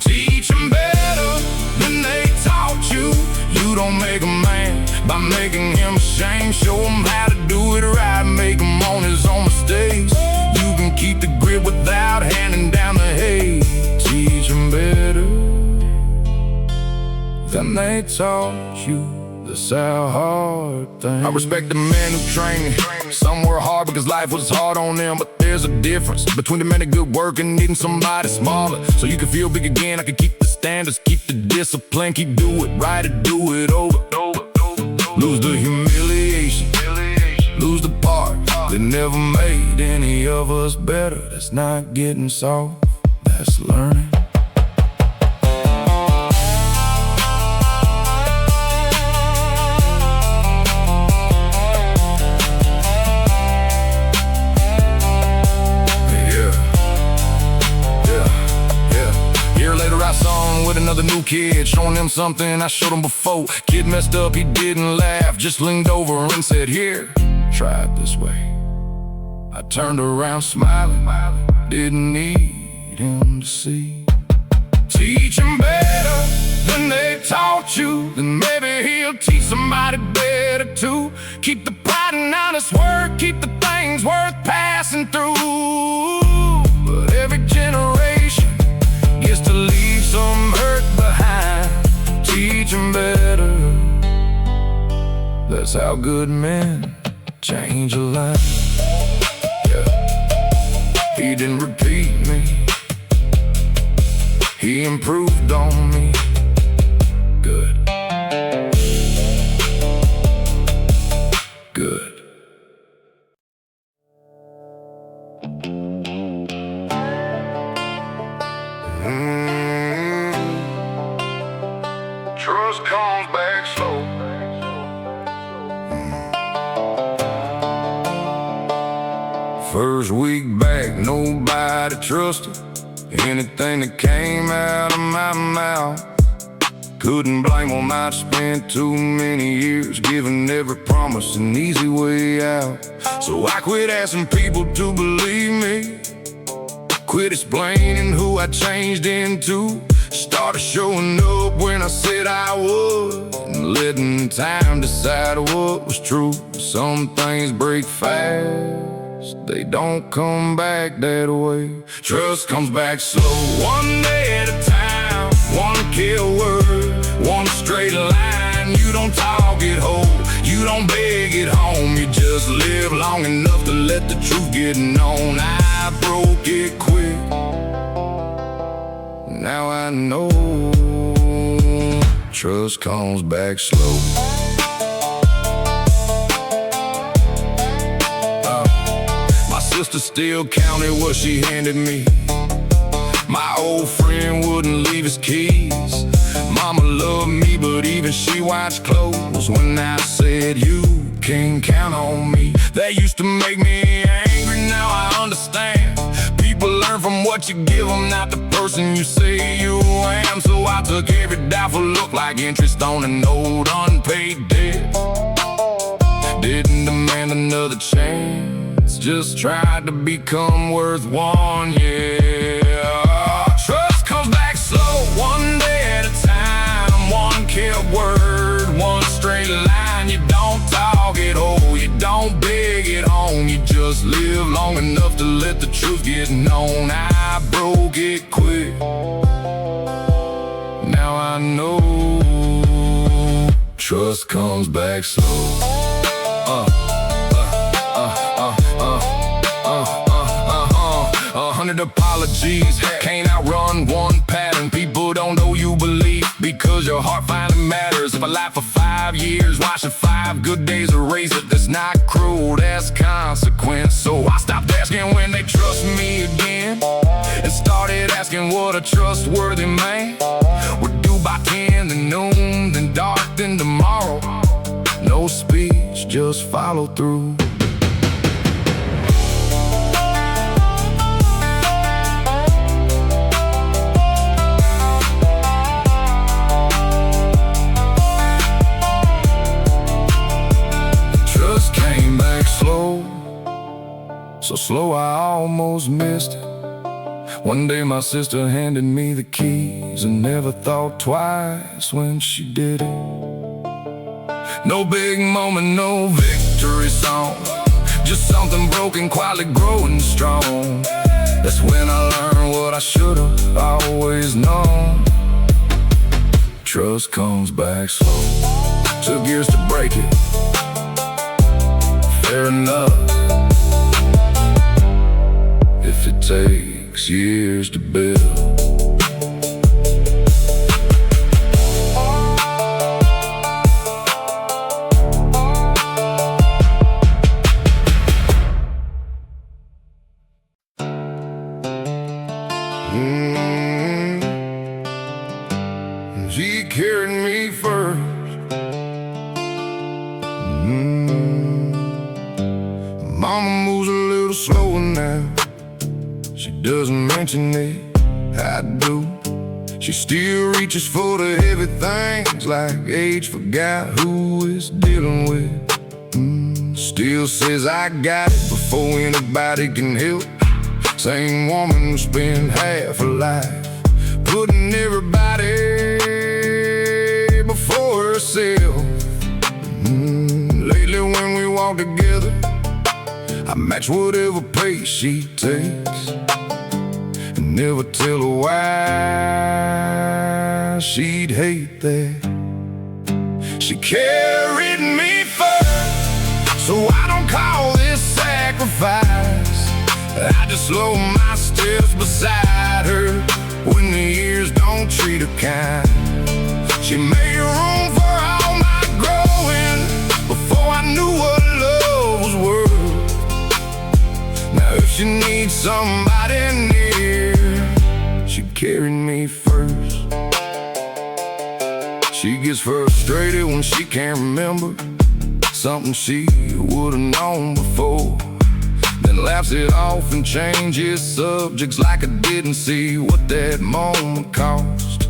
Teach him better than they taught you. You don't make a man by making him ashamed. Show him how to do it right, make him own his own mistakes. You can keep the grip without handing down the hate. Teach him better than they taught you. That's how hard things. I respect the men who train me. Some were hard because life was hard on them, but there's a difference between the men of good work and needing somebody smaller. So you can feel big again. I can keep the standards, keep the discipline, keep do it right or do it over. Lose the humiliation, lose the part that never made any of us better. That's not getting soft, that's learning. With another new kid, showing him something I showed him before. Kid messed up, he didn't laugh, just leaned over and said, here, try it this way. I turned around smiling, didn't need him to see. Teach him better than they taught you, then maybe he'll teach somebody better too. Keep the pride in honest work, keep the things worth passing through. But every generation gets to leave some hurt behind. Teach him better. That's how good men change a life. Yeah. He didn't repeat me, he improved on me. Good. Good. Trust comes back slow. First week back, nobody trusted anything that came out of my mouth. Couldn't blame them, I'd spent too many years giving every promise an easy way out. So I quit asking people to believe me, quit explaining who I changed into, started showing up when I said I would, and letting time decide what was true. Some things break fast, they don't come back that way. Trust comes back slow, one day at a time, one kill word, one straight line. You don't talk it whole, you don't beg it home, you just live long enough to let the truth get known. I broke it quick, now I know trust comes back slow. My sister still counted what she handed me. My old friend wouldn't leave his keys. Mama loved me, but even she watched clothes when I said you can count on me. That used to make me angry, now I understand. People learn from what you give them, not the person you say you am. So I took every doubtful look like interest on an old unpaid debt. Didn't demand another chance, just tried to become worth one, yeah. Trust comes back slow, one day at a time, one kept word, one straight line. You don't talk it whole, you don't beg it home, you just live long enough to let the truth get known. I broke it quick, now I know trust comes back slow. 100 apologies, can't outrun one pattern. People don't know you believe because your heart finally matters. If I lie for 5 years, watching 5 good days erase it, that's not cruel, that's consequence. So I stopped asking when they trust me again, and started asking what a trustworthy man would do by 10, then noon, then dark, then tomorrow. No speech, just follow through. So slow I almost missed it. One day my sister handed me the keys and never thought twice when she did it. No big moment, no victory song, just something broken, quietly growing strong. That's when I learned what I should've always known. Trust comes back slow, took years to break it, fair enough. If it takes years to build. She carried me first. Mama moves a little slower now. She doesn't mention it, I do. She still reaches for the heavy things like age forgot who is dealing with. Still says I got it before anybody can help. Same woman who spent half her life putting everybody before herself. Lately when we walk together, I match whatever pace she takes, and never tell her why she'd hate that. She carried me first, so I don't call this sacrifice. I just slow my steps beside her when the years don't treat her kind. She made room for all my growing before I knew what love was worth. Now if she needs somebody near, she carried me first. She gets frustrated when she can't remember something she would've known before, then laughs it off and changes subjects like I didn't see what that moment cost.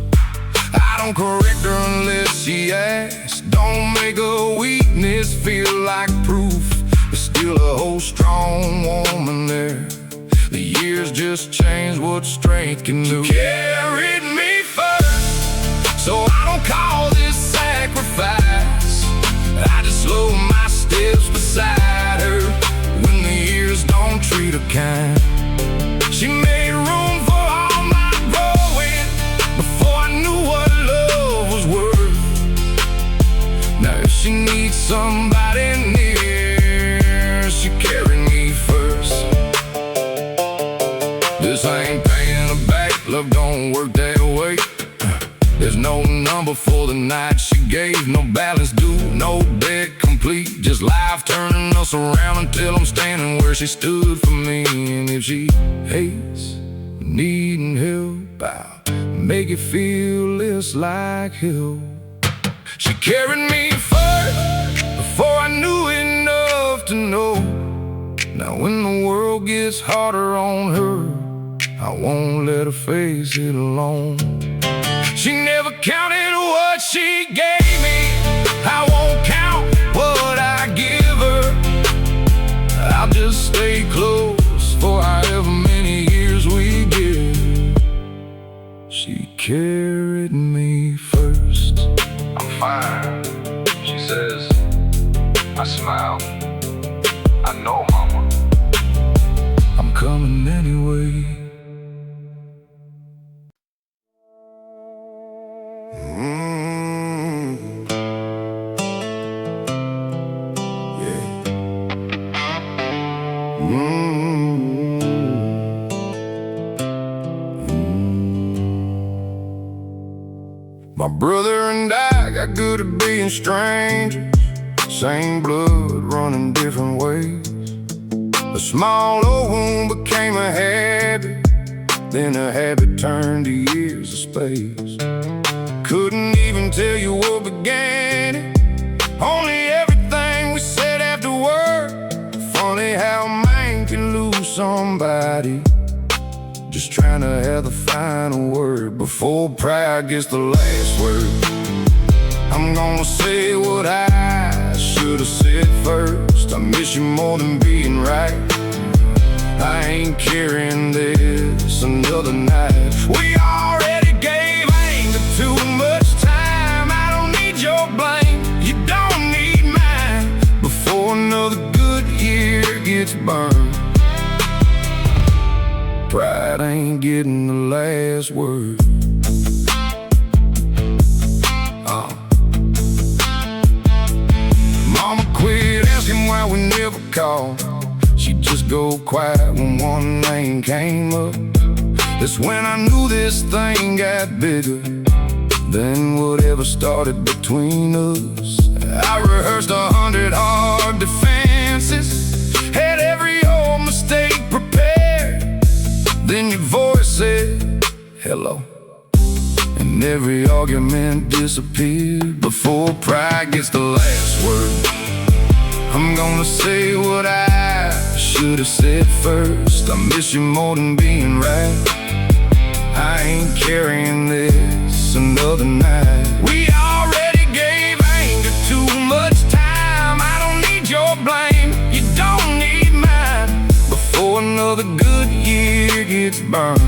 I don't correct her unless she asks. Don't make a weakness feel like proof. There's still a whole strong woman there. The years just change what strength can do. She carried me first, so I don't call this sacrifice. I just slow my steps beside her when the years don't treat her kind. She made room for all my growing before I knew what love was worth. Now if she needs somebody near, she carried me first. This ain't paying her back, love don't work that way. There's no number for the night she gave, no balance due, no debt complete. Just life turning us around until I'm standing where she stood for me. And if she hates needing help, I'll make it feel less like hell. She carried me first before I knew enough to know. Now when the world gets harder on her, I won't let her face it alone. She never counted what she gave me. I won't count what I give her. I'll just stay close for however many years we give. She carried me first. I'm fine, she says. I smile. I know, mama, I'm coming anyway. My brother and I got good at being strangers. Same blood running different ways. A small old wound became a habit, then a habit turned to years of space. Couldn't even tell you what began it, only everything we said afterward. Funny how a man can lose somebody just trying to have the final word before pride gets the last word. I'm gonna say what I should've said first. I miss you more than being right. I ain't carrying this another night. We already gave anger too much time. I don't need your blame, you don't need mine, before another good year gets burned. Pride ain't getting the last word. Mama quit asking why we never called. She'd just go quiet when one name came up. That's when I knew this thing got bigger than whatever started between us. I rehearsed 100 hard defenses, had every old mistake prepared. Then your voice said, hello, and every argument disappeared before pride gets the last word. I'm gonna say what I should've said first. I miss you more than being right. I ain't carrying this another night. We already gave anger too much time. I don't need your blame, you don't need mine, before another good year gets burned.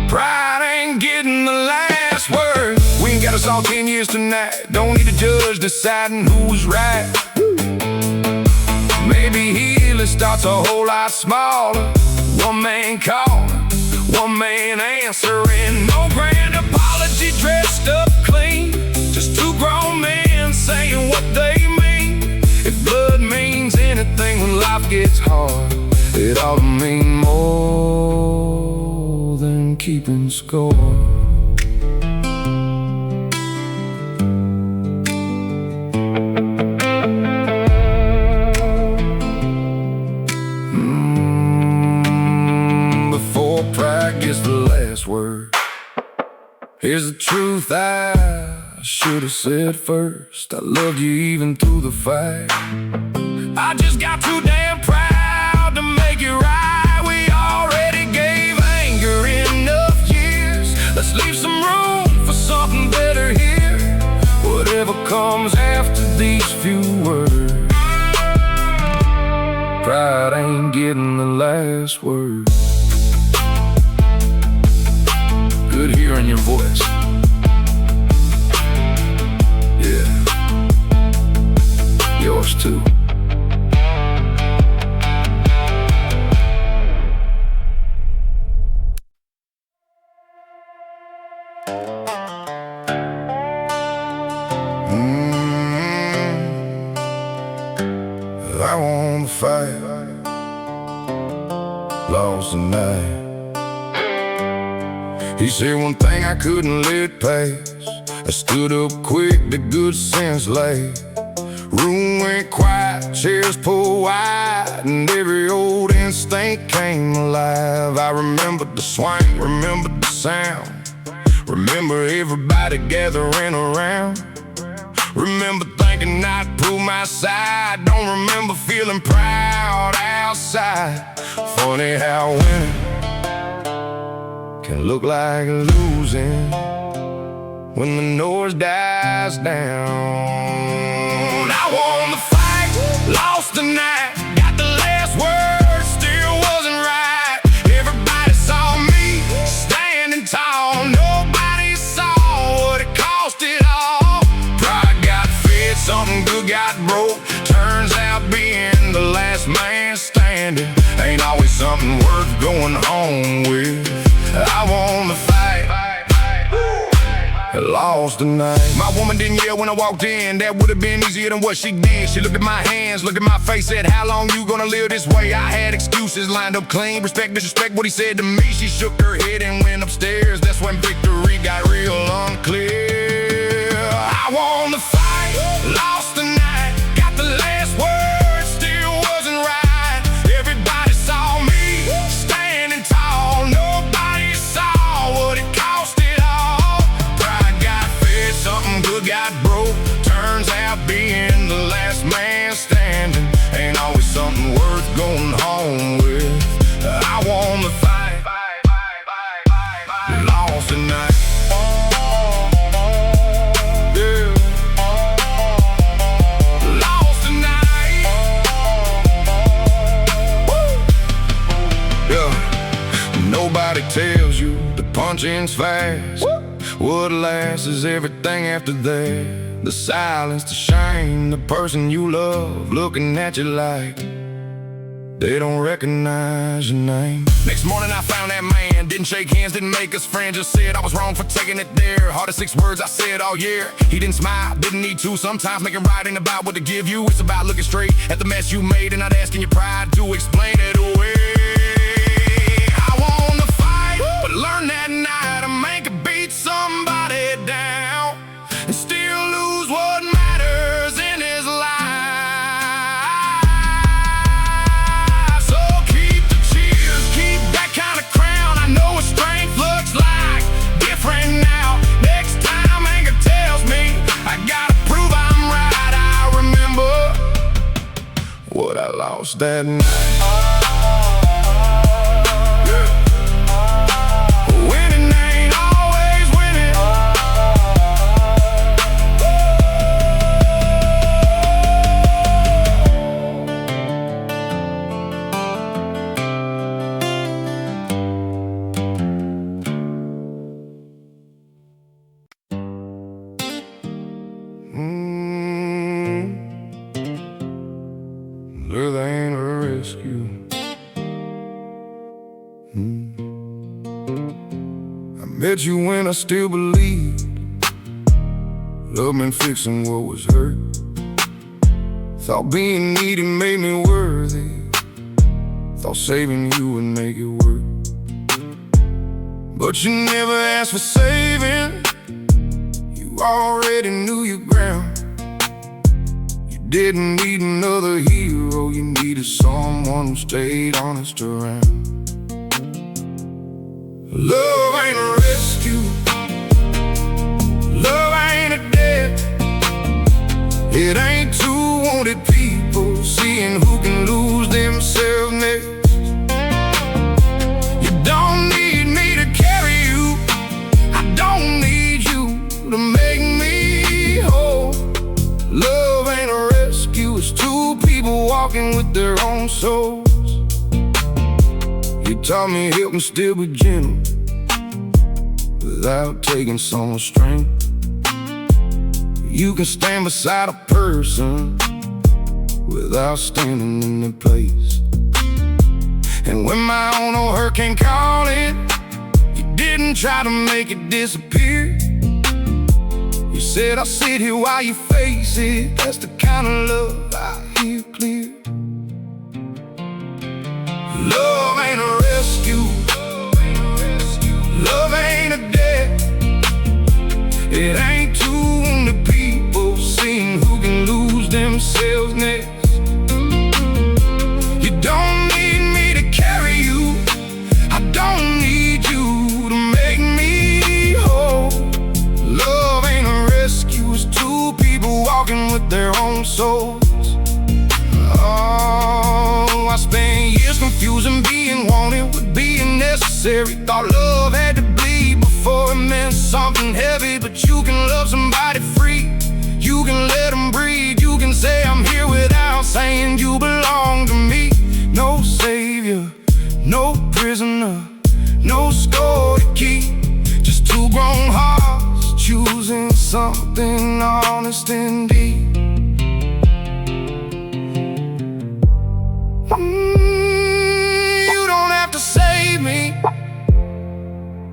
Pride ain't getting the last word. We ain't got us all 10 years tonight. Don't need a judge deciding who's right. Maybe healing starts a whole lot smaller. One man calling, one man answering. No grand apology dressed up clean, just two grown men saying what they mean. If blood means anything when life gets hard, it ought to mean more than keeping score. Before pride gets the last word. Here's the truth I should've said first. I loved you even through the fight. I just got too damn proud to make it right. We already gave anger enough years. Let's leave some room comes after these few words. Pride ain't getting the last word. Good hearing your voice. Yeah, yours too. I wanna fight, lost the night. He said one thing I couldn't let pass. I stood up quick, the good sense lay. Room went quiet, chairs pulled wide, and every old instinct came alive. I remembered the swing, remembered the sound, remember everybody gathering around. Remember thinking I'd prove my side. Don't remember feeling proud outside. Funny how winning can look like losing when the noise dies down. I won the fight, lost the night, got the last word, still wasn't right. Everybody saw me standing tall, nobody saw what it cost it all. Pride got fed, something good got broke. Turns out being the last man standing ain't always something worth going home with. I won the fight, lost the night. My woman didn't yell when I walked in. That would have been easier than what she did. She looked at my hands, looked at my face, said, how long you gonna live this way? I had excuses lined up clean. Respect, disrespect what he said to me. She shook her head and went upstairs. That's when victory got real unclear. I won the fight, lost the night, got the last word, still wasn't right. Everybody saw me standing tall, nobody saw what it cost it all. Pride got fed, something good got broke. Turns out being the last man standing ain't always something worth going home with. I won the fight, lost the night. Nobody tells you the punching's fast. What lasts is everything after that. The silence, the shame, the person you love looking at you like they don't recognize your name. Next morning I found that man, didn't shake hands, didn't make us friends, just said I was wrong for taking it there. Hardest 6 words I said all year. He didn't smile, didn't need to. Sometimes making right ain't about what to give you, it's about looking straight at the mess you made and not asking your pride to explain it away. But learn that night a man could beat somebody down and still lose what matters in his life. So keep the cheers, keep that kind of crown. I know what strength looks like, different now. Next time anger tells me I gotta prove I'm right. I remember what I lost that night. There ain't a rescue. I met you when I still believed love meant fixing what was hurt. Thought being needy made me worthy. Thought saving you would make it work. But you never asked for saving. You already knew your ground. Didn't need another hero, you needed someone who stayed honest around. Love ain't a rescue, love ain't a debt. It ain't two wanted people seeing who can lose themselves next. You don't need me to carry you, I don't need you to make me whole. souls. You taught me help and still be gentle without taking someone's strength. You can stand beside a person without standing in their place. And when my own old hurricane called it, you didn't try to make it disappear. You said, I'll sit here while you face it. That's the kind of love I hear clear. Love ain't a rescue. Love ain't a debt. It ain't two wounded people seeing who can lose themselves next. You don't need me to carry you. I don't need you to make me whole. Love ain't a rescue. It's two people walking with their own souls. Oh, I spent years confusing being wanted with being necessary. Thought love had to bleed before it meant something heavy. But you can love somebody free. You can let them breathe. You can say I'm here without saying you belong to me. No savior, no prisoner, no score to keep. Just two grown hearts choosing something honest and deep. You don't have to save me.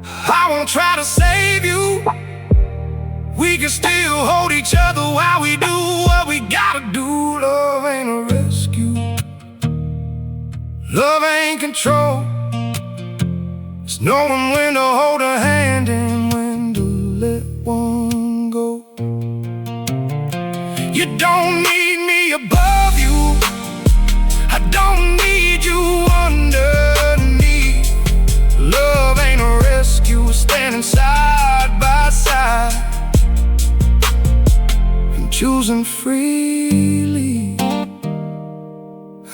I won't try to save you. We can still hold each other while we do what we gotta do. Love ain't a rescue. Love ain't control. It's knowing when to hold a hand and when to let one go. You don't need me above you. I don't need you underneath. Love ain't a rescue. We're standing side by side and choosing freely.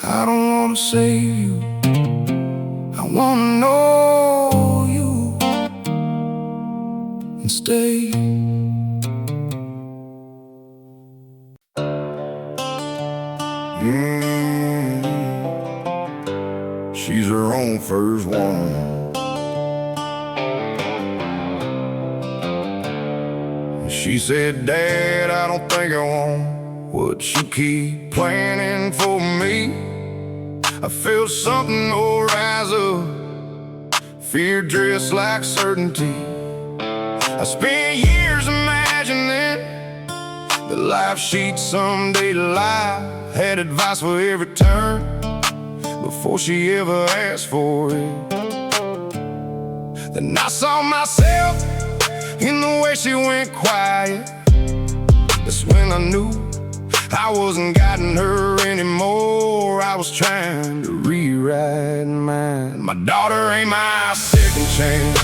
I don't wanna save you. I wanna know you and stay. She's her own first woman. She said, Dad, I don't think I want what you keep planning for me. I feel something will rise up, fear dressed like certainty. I spent years imagining the life she'd someday lie. Had advice for every turn before she ever asked for it. Then I saw myself in the way she went quiet. That's when I knew I wasn't guiding her anymore. I was trying to rewrite mine. My daughter ain't my second chance.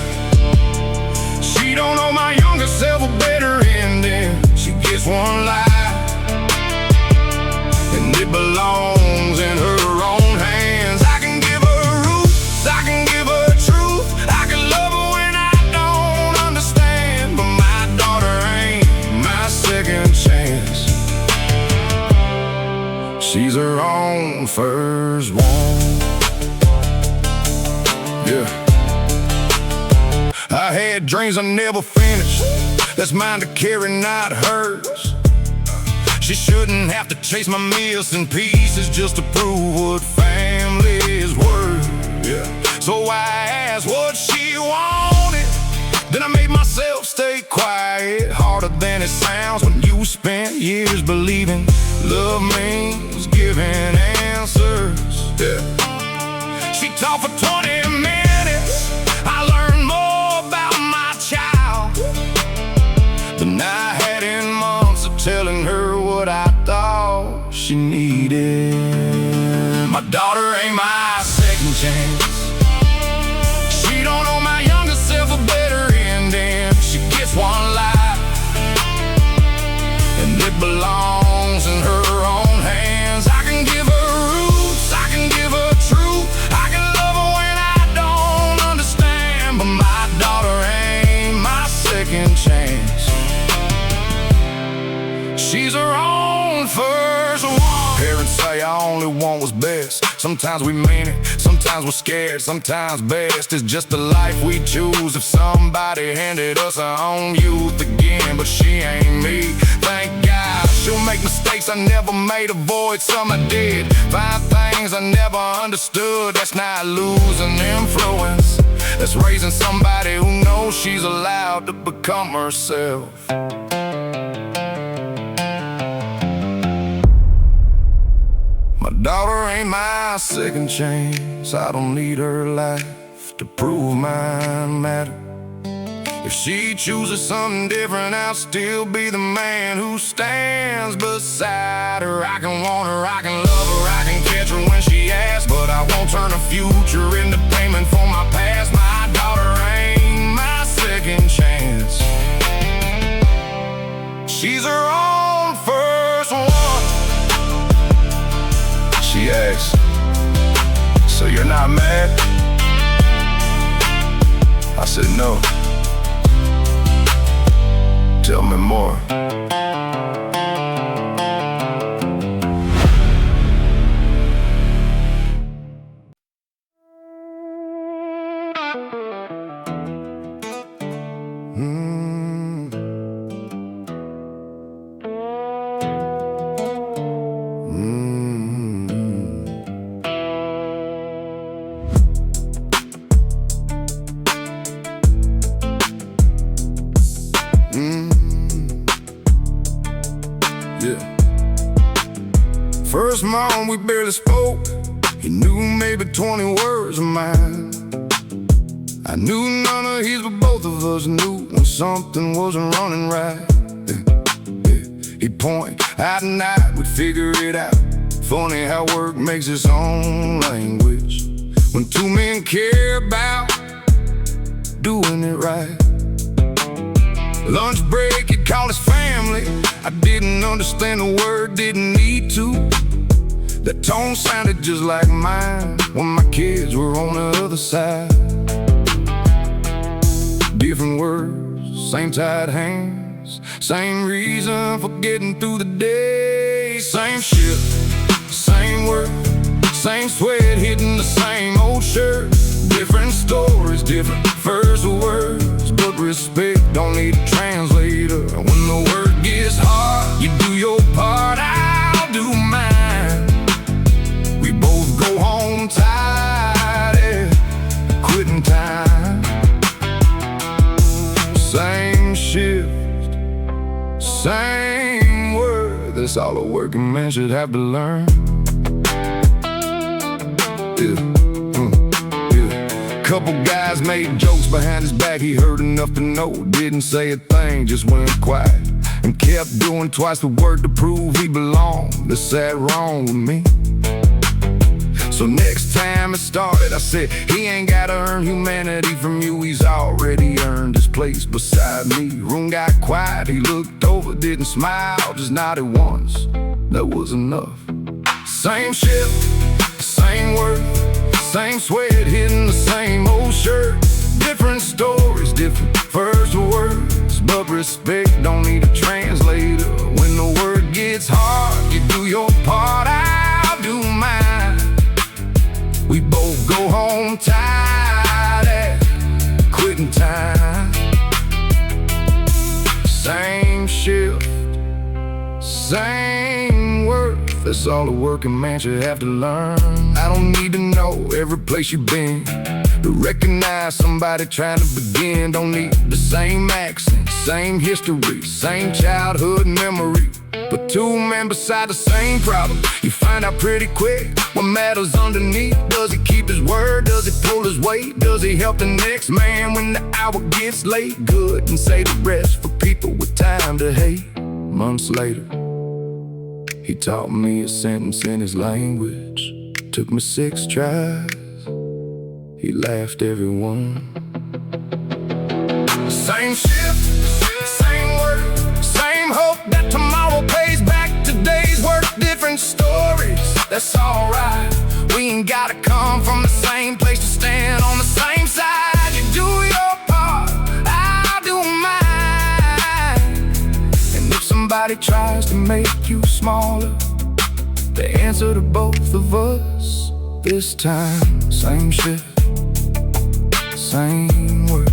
She don't know my younger self a better ending. She gets one life, and it belongs in her own hands. I can give her roots, I can give her truth. I can love her when I don't understand. But my daughter ain't my second chance. She's her own first one. Yeah. I had dreams I never finished. That's mine to carry, not hers. She shouldn't have to chase my missing pieces just to prove what family is worth. Yeah. So I asked what she wanted, then I made myself stay quiet. Harder than it sounds when you spent years believing love means giving answers. Yeah. She talked for 20 minutes. I learned more about my child than I had in months of telling her what I thought she needed. My daughter ain't my second chance. She don't know my younger self a better ending. She gets one life, and it belongs in her own hands. I can give her roots, I can give her truth. I can love her when I don't understand. But my daughter ain't my second chance. She's her own first one. Parents say I only want what's best, so Sometimes we mean it, sometimes we're scared, sometimes best is just the life we choose. If somebody handed us our own youth again, but she ain't me, thank God. She'll make mistakes I never made, avoid some I did, find things I never understood. That's not losing influence, that's raising somebody who knows she's allowed to become herself. My daughter ain't my second chance. I don't need her life to prove mine matter. If she chooses something different, I'll still be the man who stands beside her. I can want her, I can love her, I can catch her when she asks, but I won't turn her future into payment for my past. My daughter ain't my second chance. She's her own first one. She asks, so you're not mad? I said no. Tell me more. First month we barely spoke. He knew maybe 20 words of mine. I knew none of his, but both of us knew when something wasn't running right. He'd point out at night, we'd figure it out. Funny how work makes its own language when two men care about doing it right. Lunch break, he'd call his family. I didn't understand the word, didn't need to. The tone sounded just like mine when my kids were on the other side. Different words, same tied hands, same reason for getting through the day. Same shift, same work, same sweat hitting the same old shirt. Different stories, different first words, but respect don't need a translator. When the word gets hard, you do your part, I'll do mine. We both go home tired, quitting time. Same shift, same word, that's all a working man should have to learn. Couple guys made jokes behind his back, he heard enough to know. Didn't say a thing, just went quiet and kept doing twice the work to prove he belonged. That's sad wrong with me. So next time it started, I said, he ain't gotta earn humanity from you, he's already earned his place beside me. Room got quiet, he looked over, didn't smile, just nodded once. That was enough. Same shift, same work, same sweat hitting the same old shirt. Different stories, different first words, but respect don't need a translator. When the word gets hard, you do your part, I'll do mine. We both go home tired, quitting time. Same shift, same work, that's all a working man should have to learn. I don't need to know every place you've been to recognize somebody trying to begin. Don't need the same accent, same history, same childhood memory, but two men beside the same problem. You find out pretty quick what matters underneath. Does he keep his word? Does he pull his weight? Does he help the next man when the hour gets late? Good, and say the rest for people with time to hate. Months later, he taught me a sentence in his language. Took me 6 tries, he laughed every one. Same shift, same work, same hope that tomorrow pays back today's work. Different stories, that's alright. We ain't gotta come from the same place to stand on the same side. You do your part, I'll do mine. And if somebody tries to make you smaller, the answer to both of us This time, same shit, same word.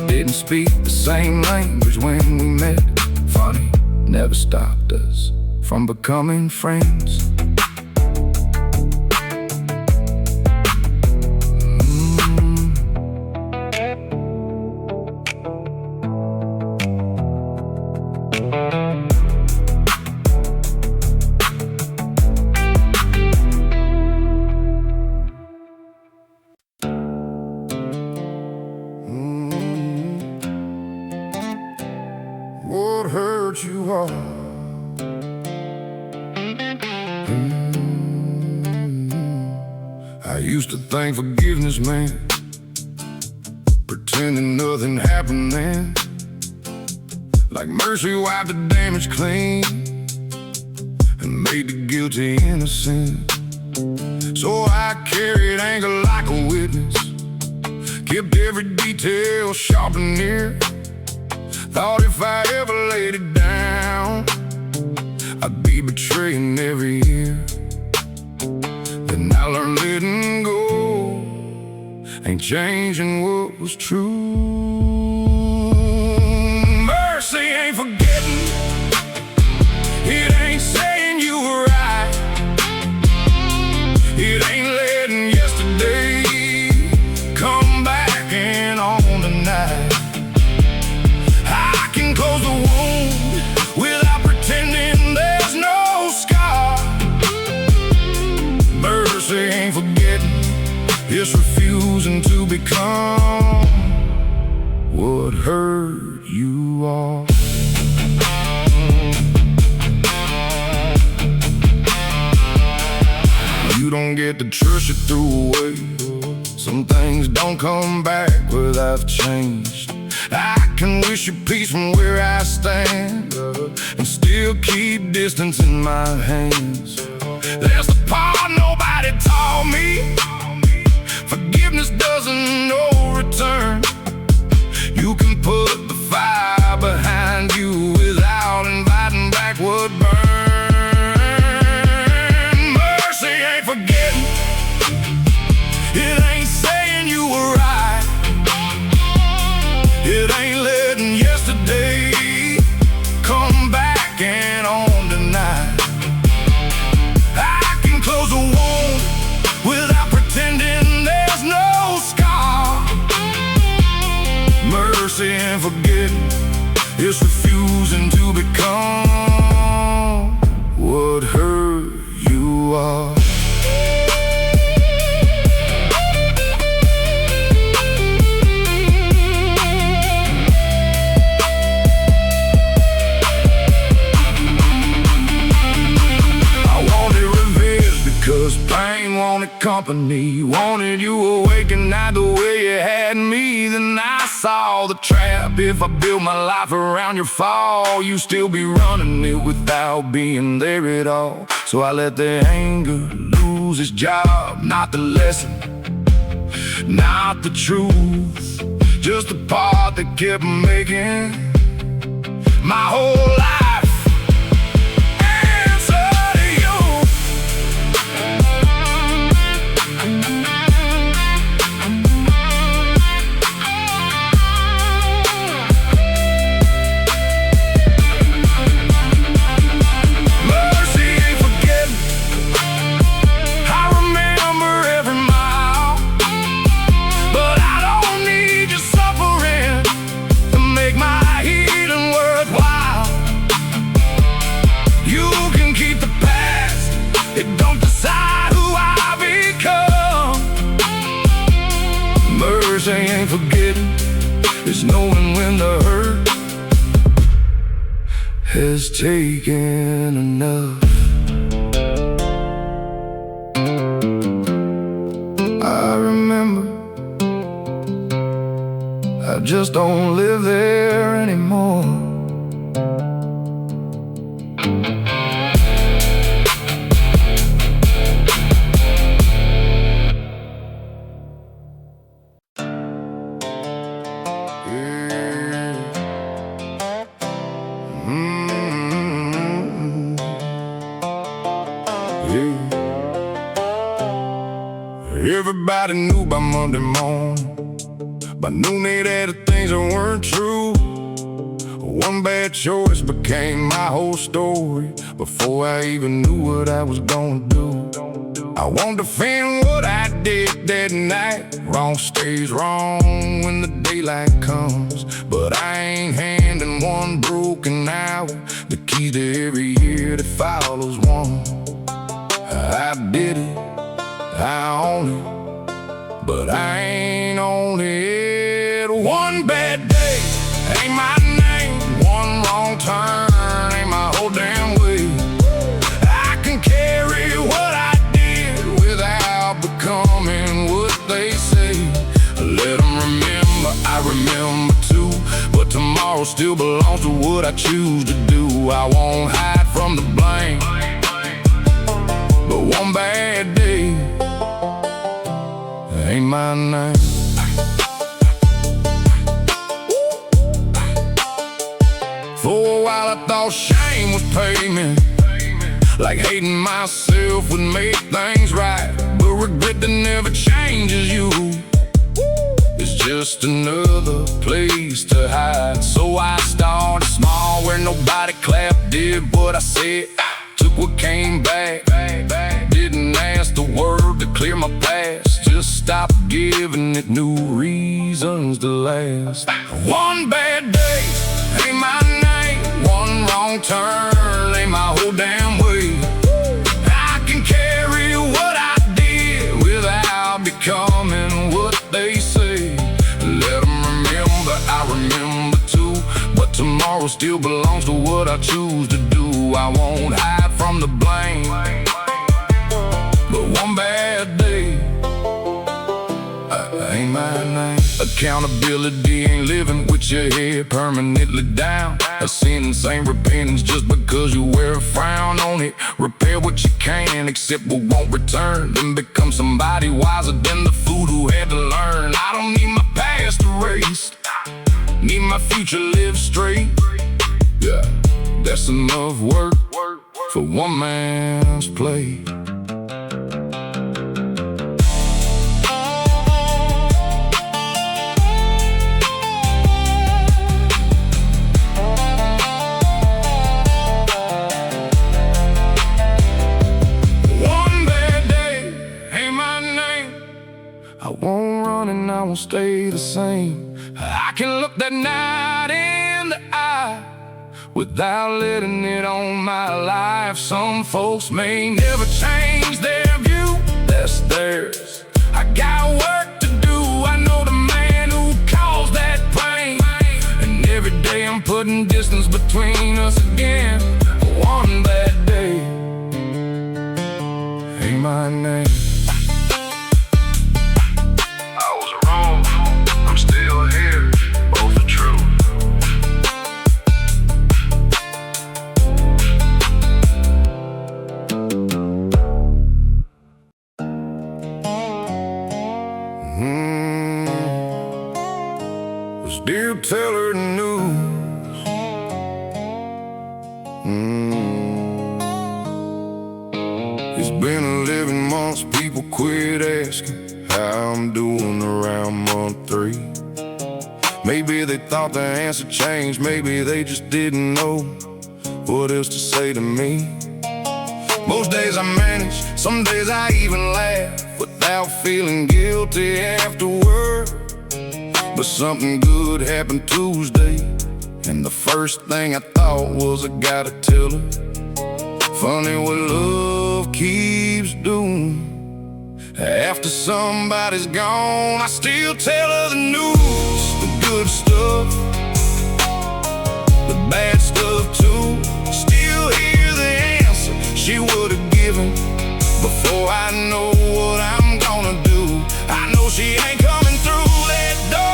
Didn't speak the same language when we met. Funny, never stopped us from becoming friends. What hurt you all? I used to think forgiveness meant pretending nothing happened then, like mercy wiped the damage clean and made the guilty innocent. So I carried anger like a witness, kept every detail sharp and near. Thought if I ever laid it down, I'd be betraying every year. Then I learned letting go ain't changing what was true. Mercy ain't forgetting, it ain't saying you were right, it ain't letting yesterday come back and on tonight. Close the wound without pretending there's no scar. Mercy ain't forgetting, it's refusing to become what hurt you all. You don't get the trust you threw away. Some things don't come back, but I've changed. I can wish you peace from where I stand and still keep distance in my hands. There's the part nobody taught me. Forgiveness doesn't know return. You can put the fire behind you without inviting back what burned. Mercy ain't forgetting, it ain't saying you were right, it ain't letting yesterday come back and on tonight. I can close a wound without pretending there's no scar. Mercy ain't forgetting, it's refusing to become what hurt you are. Cause pain wanted company, wanted you awake and not the way you had me. Then I saw the trap. If I built my life around your fall, you still be running it without being there at all. So I let the anger lose its job. Not the lesson, not the truth, just the part that kept making my whole life. Mercy ain't forgetting, it's knowing when the hurt has taken enough. I remember, I just don't live there anymore. everybody knew by Monday morning. By noon they'd added things that weren't true. One bad choice became my whole story before I even knew what I was gonna do. I won't defend what I did that night. Wrong stays wrong when the daylight comes, but I ain't handing one broken hour the keys to every year that follows one. I did it, I own it, but I ain't on it. One bad day ain't my name. One wrong turn ain't my whole damn way. I can carry what I did without becoming what they say. Let them remember, I remember too, but tomorrow still belongs to what I choose to do. I won't hide from the blame, but one bad day ain't my name. For a while I thought shame was payment, like hating myself would make things right. But regret that never changes you. It's just another place to hide. So I started small where nobody clapped, did what I said, took what came back. Didn't ask the word to clear my past, just stopped giving it new reasons to last. One bad day ain't my name. One wrong turn ain't my whole damn way. I can carry what I did without becoming what they say. Let them remember, I remember too, but tomorrow still belongs to what I choose to do. I won't hide from the blame, but one bad day ain't my name. Accountability ain't living with your head permanently down. A sentence ain't repentance just because you wear a frown on it. Repair what you can, accept what won't return, then become somebody wiser than the fool who had to learn. I don't need my past erased, need my future lived straight. Yeah, that's enough work for one man's plate. I won't run and I won't stay the same. I can look that night in the eye without letting it on my life. Some folks may never change their view, that's theirs. I got work to do, I know the man who caused that pain. And every day I'm putting distance between us again. One bad day ain't my name. Still tell her the news. It's been 11 months, people quit asking how I'm doing around month 3. Maybe they thought the answer changed, maybe they just didn't know what else to say to me. Most days I manage, some days I even laugh without feeling guilty afterward. But something good happened Tuesday, and the first thing I thought was I gotta tell her. Funny what love keeps doing. After somebody's gone, I still tell her the news. The good stuff, the bad stuff too. Still hear the answer she would've given before I know what I'm gonna do. I know she ain't coming through that door.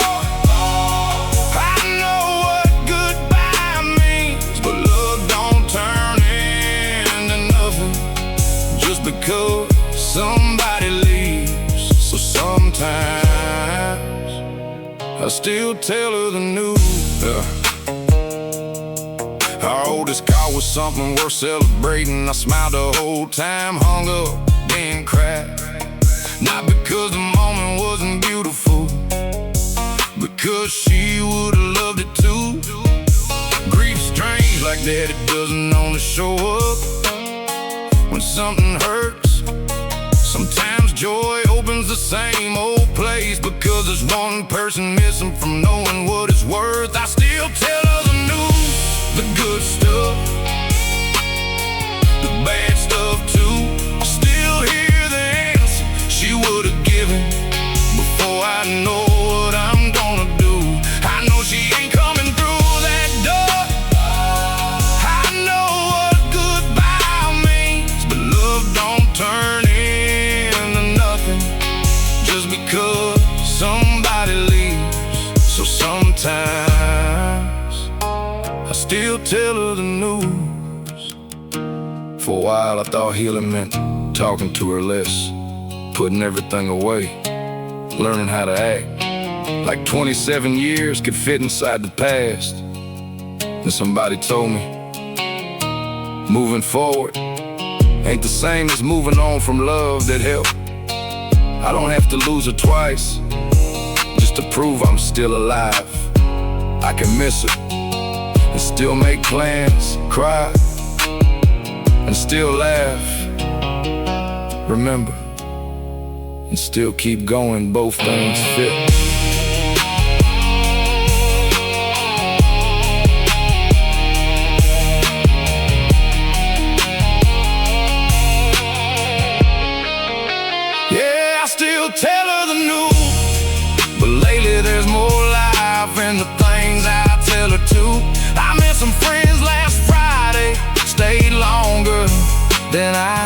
Because somebody leaves, so sometimes I still tell her the news. Our oldest car was something worth celebrating. I smiled the whole time, hung up, then cried. Not because the moment wasn't beautiful, because she would've loved it too. Grief's strange like that, it doesn't only show up when something hurts. Sometimes joy opens the same old place, because there's one person missing from knowing what it's worth. I still tell her the news, the good stuff, the bad stuff too. I still hear the answer she would've given before I know what I'm gonna do. I know she ain't coming through that door. I know what goodbye means, but love don't turn into nothing just because somebody leaves. So sometimes I still tell her the news. For a while I thought healing meant talking to her less, putting everything away, learning how to act like 27 years could fit inside the past. Then somebody told me, moving forward ain't the same as moving on from love that helped. I don't have to lose her twice just to prove I'm still alive. I can miss her and still make plans, cry and still laugh, remember, and still keep going. Both things fit. Yeah, I still tell her the news, but lately there's more life in the things I tell her too. I met some friends last Friday, stayed longer than I